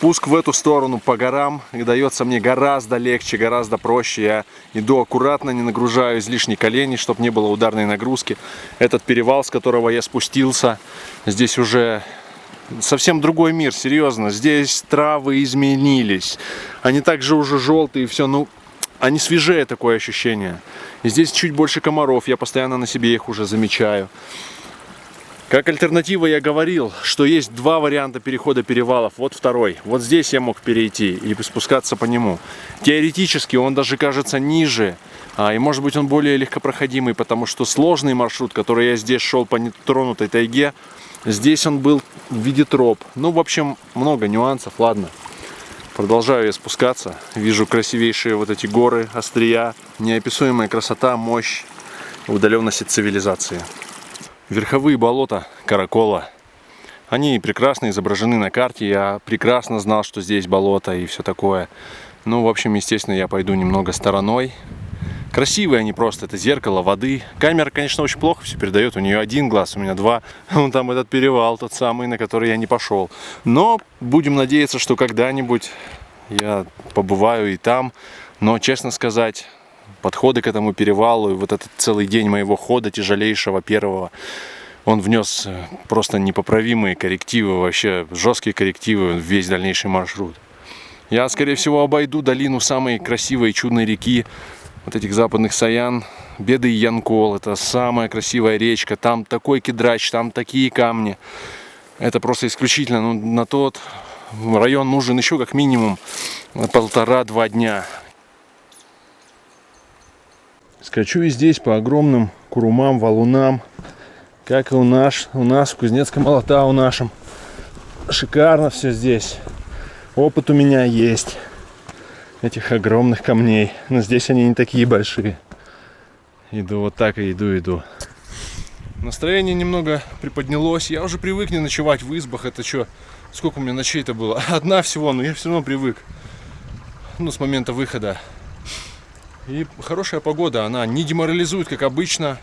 Спуск в эту сторону по горам дается мне гораздо легче, гораздо проще. Я иду аккуратно, не нагружаю излишние колени, чтобы не было ударной нагрузки. Этот перевал, с которого я спустился, здесь уже совсем другой мир, серьезно. Здесь травы изменились. Они также уже желтые, все, ну, они свежее, такое ощущение. И здесь чуть больше комаров, я постоянно на себе их уже замечаю. Как альтернатива я говорил, что есть два варианта перехода перевалов. Вот второй. Вот здесь я мог перейти и спускаться по нему. Теоретически он даже кажется ниже. И может быть он более легкопроходимый, потому что сложный маршрут, который я здесь шел по нетронутой тайге, здесь он был в виде троп. Ну, в общем, много нюансов. Ладно. Продолжаю я спускаться. Вижу красивейшие вот эти горы, острия. Неописуемая красота, мощь, удаленность от цивилизации. Верховые болота Каракола. Они прекрасно изображены на карте. Я прекрасно знал, что здесь болото и все такое. Ну, в общем, естественно, я пойду немного стороной. Красивые они просто. Это зеркало воды. Камера, конечно, очень плохо все передает. У нее один глаз, у меня два. Вон там этот перевал, тот самый, на который я не пошел. Но будем надеяться, что когда-нибудь я побываю и там. Но, честно сказать, подходы к этому перевалу и вот этот целый день моего хода, тяжелейшего первого, он внес просто непоправимые коррективы, вообще жесткие коррективы в весь дальнейший маршрут. Я, скорее всего, обойду долину самой красивой и чудной реки, вот этих западных Саян, Беды Янкол. Это самая красивая речка, там такой кедрач, там такие камни. Это просто исключительно, ну, на тот район нужен еще как минимум 1,5-2 дня. Скачу и здесь по огромным курумам, валунам, как и у нас в Кузнецком Алатау нашем. Шикарно все здесь. Опыт у меня есть этих огромных камней, но здесь они не такие большие. Иду вот так и иду. Настроение немного приподнялось. Я уже привык не ночевать в избах. Это что? Сколько у меня ночей-то было? Одна всего, но я все равно привык. Ну, с момента выхода. И хорошая погода, она не деморализует, как обычно.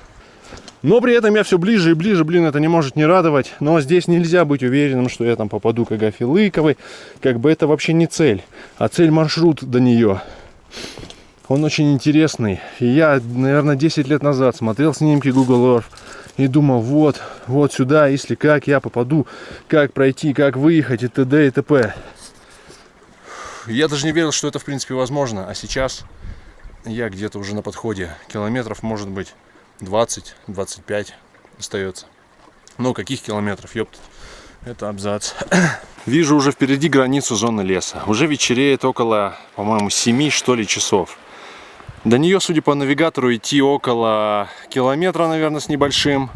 Но при этом я все ближе и ближе, блин, это не может не радовать. Но здесь нельзя быть уверенным, что я там попаду к Агафье Лыковой. Как бы это вообще не цель, а цель маршрут до нее. Он очень интересный. И я, наверное, 10 лет назад смотрел снимки Google Earth и думал, вот сюда, если как я попаду, как пройти, как выехать и т.д. и т.п. Я даже не верил, что это в принципе возможно. А сейчас я где-то уже на подходе. Километров, может быть, 20-25 остается. Но каких километров, ёпт. Это абзац. Вижу уже впереди границу зоны леса. Уже вечереет около, по-моему, 7 что ли часов. До нее, судя по навигатору, идти около километра, наверное, с небольшим.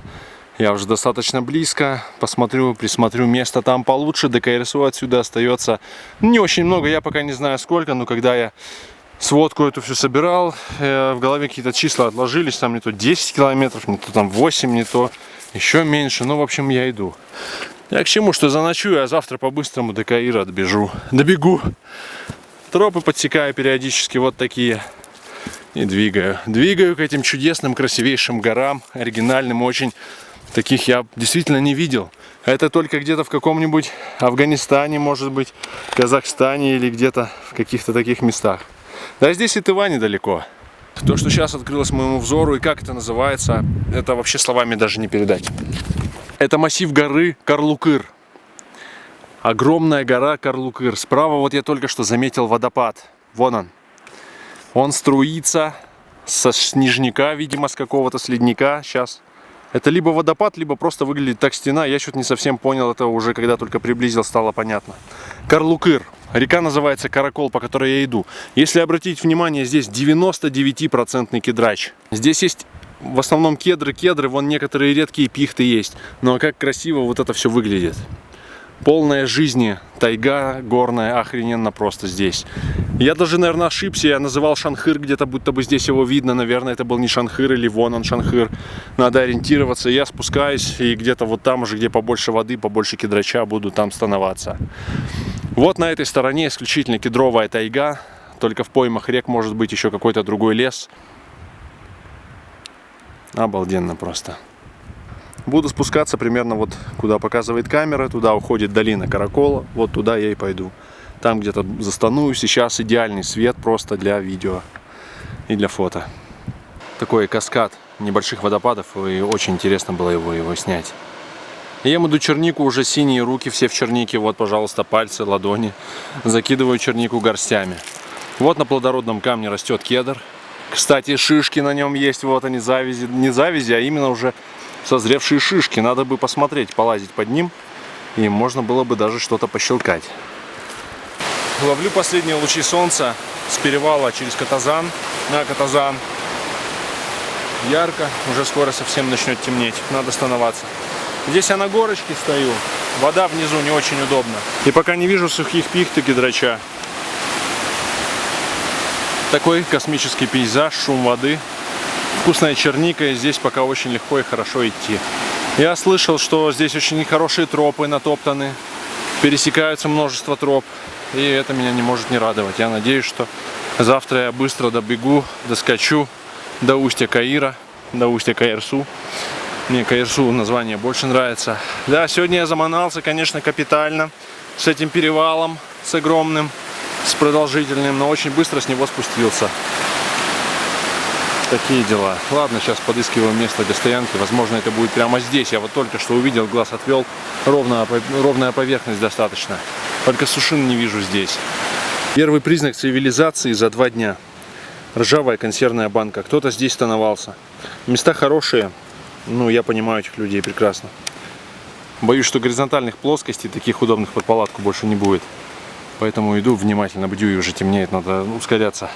Я уже достаточно близко. Присмотрю место там получше. До КРСУ отсюда остается не очень много. Я пока не знаю сколько, но когда я сводку эту всю собирал, в голове какие-то числа отложились. Там не то 10 километров, не то там 8, не то еще меньше. Ну, в общем, я иду. Я к чему, что заночую, а завтра по-быстрому до Каира добегу. Тропы подсекаю периодически, вот такие. И двигаю к этим чудесным, красивейшим горам, оригинальным очень. Таких я действительно не видел. Это только где-то в каком-нибудь Афганистане, может быть, Казахстане или где-то в каких-то таких местах. Да, здесь и Тыва недалеко. То, что сейчас открылось моему взору и как это называется, это вообще словами даже не передать. Это массив горы Карлукыр. Огромная гора Карлукыр. Справа вот я только что заметил водопад. Вон он. Он струится со снежника, видимо, с какого-то с ледника. Сейчас. Это либо водопад, либо просто выглядит так стена. Я что-то не совсем понял, это уже когда только приблизил, стало понятно. Карлукыр. Река называется Каракол, по которой я иду. Если обратить внимание, здесь 99% кедрач. Здесь есть в основном кедры, вон некоторые редкие пихты есть. Но как красиво вот это все выглядит. Полная жизни, тайга горная, охрененно просто здесь. Я даже, наверное, ошибся, я называл Шанхыр где-то, будто бы здесь его видно. Наверное, это был не Шанхыр или вон он Шанхыр. Надо ориентироваться. Я спускаюсь и где-то вот там уже, где побольше воды, побольше кедрача, буду там становаться. Вот на этой стороне исключительно кедровая тайга. Только в поймах рек может быть еще какой-то другой лес. Обалденно просто. Буду спускаться примерно вот куда показывает камера. Туда уходит долина Каракола. Вот туда я и пойду. Там где-то застану. Сейчас идеальный свет просто для видео и для фото. Такой каскад небольших водопадов, и очень интересно было его снять. Ем иду чернику, уже синие руки, все в чернике. Вот, пожалуйста, пальцы, ладони. Закидываю чернику горстями. Вот на плодородном камне растет кедр. Кстати, шишки на нем есть. Вот они, завязи. Не завязи, а именно уже созревшие шишки. Надо бы посмотреть, полазить под ним. И можно было бы даже что-то пощелкать. Ловлю последние лучи солнца с перевала через Катазан на Катазан. Ярко, уже скоро совсем начнет темнеть. Надо остановиться. Здесь я на горочке стою. Вода внизу не очень удобно. И пока не вижу сухих пихт и гидрача. Такой космический пейзаж, шум воды. Вкусная черника, и здесь пока очень легко и хорошо идти. Я слышал, что здесь очень хорошие тропы натоптаны. Пересекаются множество троп. И это меня не может не радовать. Я надеюсь, что завтра я быстро добегу, доскочу до устья Каира, до устья Каирсу. Мне Каирсу название больше нравится. Да, сегодня я заманался, конечно, капитально. С этим перевалом, с огромным, с продолжительным, но очень быстро с него спустился. Такие дела. Ладно, сейчас подыскиваю место для стоянки. Возможно, это будет прямо здесь. Я вот только что увидел, глаз отвел. Ровная поверхность достаточно. Только сушин не вижу здесь. Первый признак цивилизации за 2 дня. Ржавая консервная банка. Кто-то здесь становался. Места хорошие. Ну, я понимаю этих людей прекрасно. Боюсь, что горизонтальных плоскостей, таких удобных под палатку, больше не будет. Поэтому иду внимательно, бдю, и уже темнеет, надо ускоряться.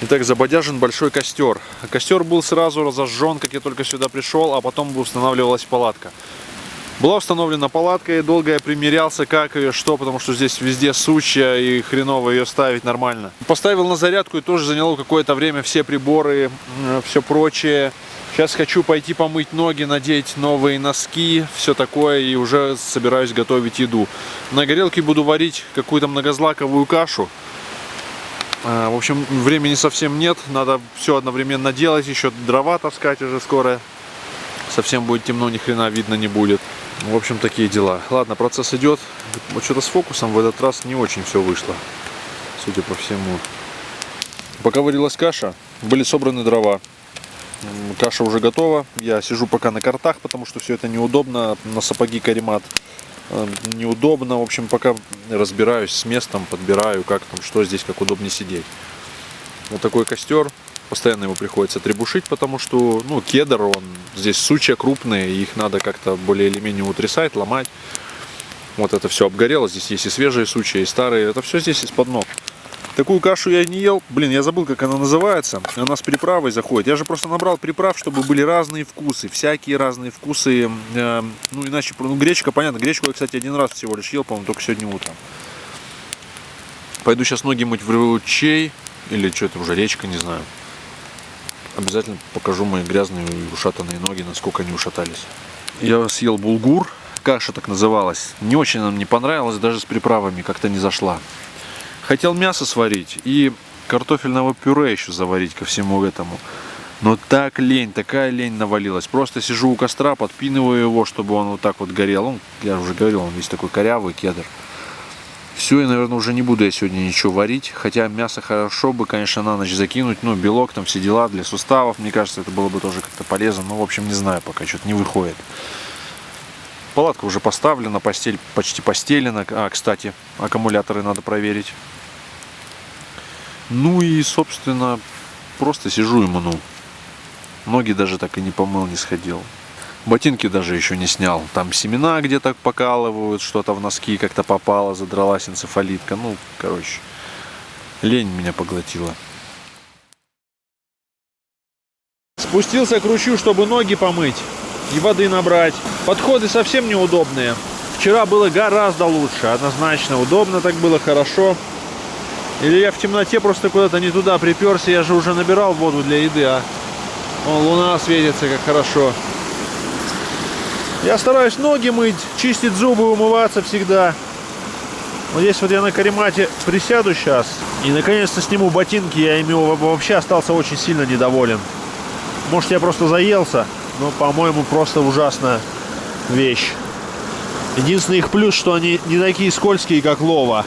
Итак, забодяжен большой костер. Костер был сразу разожжен, как я только сюда пришел, а потом устанавливалась палатка. Была установлена палатка, и долго я примерялся, как ее, что, потому что здесь везде сучья, и хреново ее ставить нормально. Поставил на зарядку, и тоже заняло какое-то время все приборы, все прочее. Сейчас хочу пойти помыть ноги, надеть новые носки, все такое, и уже собираюсь готовить еду. На горелке буду варить какую-то многозлаковую кашу. В общем, времени совсем нет, надо все одновременно делать, еще дрова таскать уже скоро. Совсем будет темно, ни хрена видно не будет. В общем, такие дела. Ладно, процесс идет. Вот что-то с фокусом в этот раз не очень все вышло, судя по всему. Пока варилась каша, были собраны дрова. Каша уже готова. Я сижу пока на картах, потому что все это неудобно. На сапоги каремат неудобно. В общем, пока разбираюсь с местом, подбираю, как там, что здесь, как удобнее сидеть. Вот такой костер. Постоянно его приходится требушить, потому что, ну, кедр, он здесь сучья крупные, их надо как-то более или менее утрясать, ломать. Вот это все обгорело. Здесь есть и свежие сучья, и старые. Это все здесь из-под ног. Такую кашу я не ел. Блин, я забыл, как она называется. Она с приправой заходит. Я же просто набрал приправ, чтобы были разные вкусы. Всякие разные вкусы. Ну, иначе, ну, гречка, понятно. Гречку я, кстати, 1 раз всего лишь ел, по-моему, только сегодня утром. Пойду сейчас ноги мыть в ручей. Или что это уже, речка, не знаю. Обязательно покажу мои грязные и ушатанные ноги, насколько они ушатались. Я съел булгур. Каша так называлась. Не очень она мне понравилась, даже с приправами как-то не зашла. Хотел мясо сварить и картофельного пюре еще заварить ко всему этому. Но так лень, такая лень навалилась. Просто сижу у костра, подпинываю его, чтобы он вот так вот горел. Он, я уже говорил, он весь такой корявый, кедр. Все, и, наверное, уже не буду я сегодня ничего варить. Хотя мясо хорошо бы, конечно, на ночь закинуть. Ну, белок, там все дела для суставов. Мне кажется, это было бы тоже как-то полезно. Ну, в общем, не знаю, пока что-то не выходит. Палатка уже поставлена, постель почти постелена. А, кстати, аккумуляторы надо проверить. Ну и, собственно, просто сижу и мну. Ноги даже так и не помыл, не сходил. Ботинки даже еще не снял. Там семена где-то покалывают, что-то в носки как-то попало, задралась энцефалитка. Ну, короче, лень меня поглотила. Спустился к ручью, чтобы ноги помыть и воды набрать. Подходы совсем неудобные. Вчера было гораздо лучше, однозначно. Удобно так было, хорошо. Или я в темноте просто куда-то не туда приперся. Я же уже набирал воду для еды, а вон луна светится, как хорошо. Я стараюсь ноги мыть, чистить зубы, умываться всегда. Вот здесь вот я на каремате присяду сейчас и наконец-то сниму ботинки. Я ими вообще остался очень сильно недоволен. Может, я просто заелся, но, по-моему, просто ужасная вещь. Единственный их плюс, что они не такие скользкие, как Лова.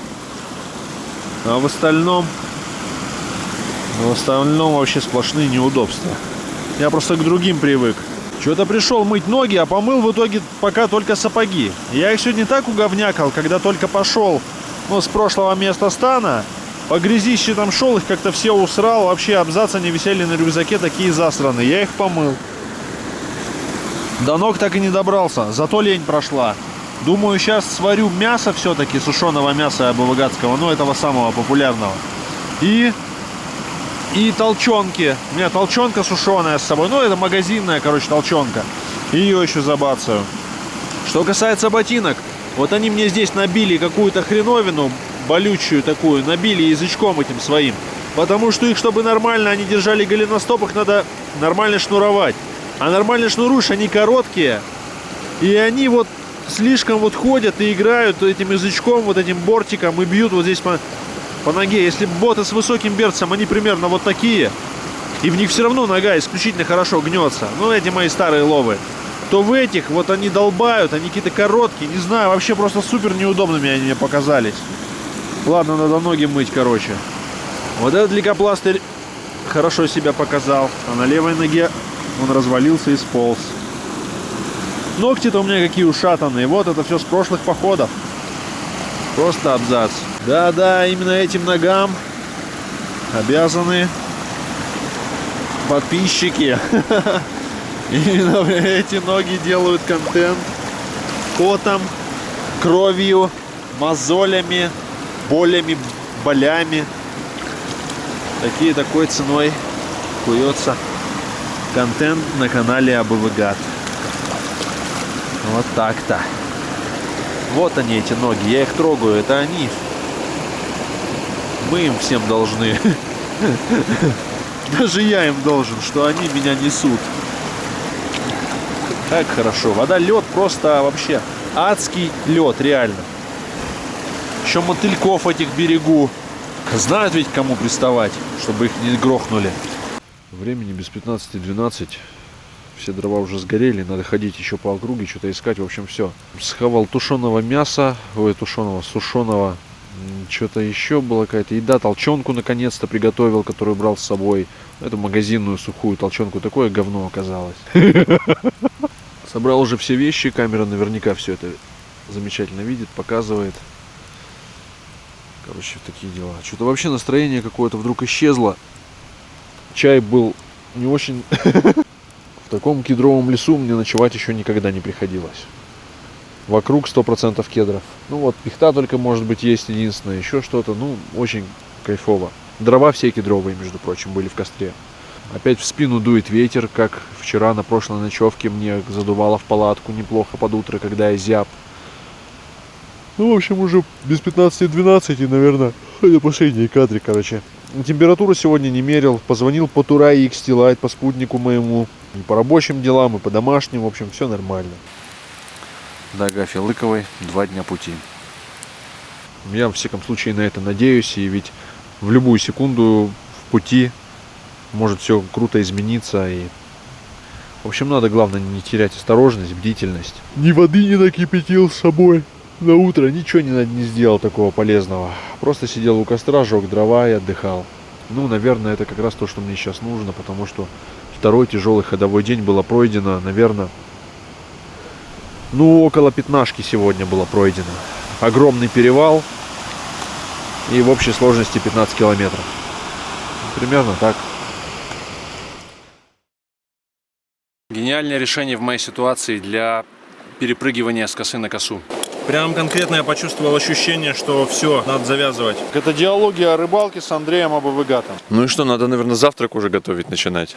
А в остальном вообще сплошные неудобства. Я просто к другим привык. Что-то пришел мыть ноги, а помыл в итоге пока только сапоги. Я их сегодня так уговнякал, когда только пошел, с прошлого места стана. По грязище там шел, их как-то все усрал. Вообще абзацы они висели на рюкзаке такие засранные. Я их помыл. До ног так и не добрался, зато лень прошла. Думаю, сейчас сварю мясо все-таки, сушеного мяса абовыгатского, этого самого популярного. И толчонки. У меня толчонка сушеная с собой. Это магазинная, толчонка. Ее еще забацаю. Что касается ботинок, вот они мне здесь набили какую-то хреновину, болючую такую, набили язычком этим своим. Потому что их, чтобы нормально они держали голеностоп, их надо нормально шнуровать. А нормально шнуруешь, они короткие. И они слишком ходят и играют этим язычком, этим бортиком и бьют здесь по ноге. Если боты с высоким берцем, они примерно такие, и в них все равно нога исключительно хорошо гнется, эти мои старые Ловы, то в этих они долбают, они какие-то короткие, не знаю, вообще просто супер неудобными они мне показались. Ладно, надо ноги мыть, этот лейкопластырь хорошо себя показал, а на левой ноге он развалился и сполз. Ногти-то у меня какие ушатанные, это все с прошлых походов. Просто абзац. Да, именно этим ногам обязаны подписчики. Именно эти ноги делают контент потом, кровью, мозолями, болями, болями. Такой ценой куется контент на канале Абовыгат. Вот так-то. Вот они, эти ноги. Я их трогаю. Это они. Мы им всем должны. Даже я им должен, что они меня несут. Как хорошо. Вода, лед, просто вообще адский лед, реально. Еще мотыльков этих берегу. Знают ведь, к кому приставать, чтобы их не грохнули. Времени без 15:12. Все дрова уже сгорели, надо ходить еще по округе, что-то искать, в общем, все. Схавал тушеного мяса, сушеного, что-то еще была какая-то еда, толченку наконец-то приготовил, которую брал с собой. Эту магазинную сухую толченку, такое говно оказалось. Собрал уже все вещи, камера наверняка все это замечательно видит, показывает. Такие дела. Что-то вообще настроение какое-то вдруг исчезло. Чай был не очень... В таком кедровом лесу мне ночевать еще никогда не приходилось. Вокруг 100% кедров. Пихта только, может быть, есть единственное. Еще что-то, очень кайфово. Дрова все кедровые, между прочим, были в костре. Опять в спину дует ветер, как вчера на прошлой ночевке мне задувало в палатку неплохо под утро, когда я зяб. В общем, уже без 15:12, и, наверное, это последние кадры, Температуру сегодня не мерил. Позвонил по Турай X Light, по спутнику моему. И по рабочим делам, и по домашним. В общем, все нормально. До Агафьи Лыковой 2 дня пути. Я, во всяком случае, на это надеюсь. И ведь в любую секунду в пути может все круто измениться. И, в общем, надо, главное, не терять осторожность, бдительность. Ни воды не накипятил с собой. На утро ничего не сделал такого полезного. Просто сидел у костра, жег дрова и отдыхал. Наверное, это как раз то, что мне сейчас нужно, потому что второй тяжелый ходовой день было пройдено, наверное, около 15 сегодня было пройдено. Огромный перевал и в общей сложности 15 километров. Примерно так. Гениальное решение в моей ситуации для перепрыгивания с косы на косу. Прям конкретно я почувствовал ощущение, что все, надо завязывать. Это диалоги о рыбалке с Андреем Абовыгатом. Ну и что, надо, наверное, завтрак уже готовить начинать.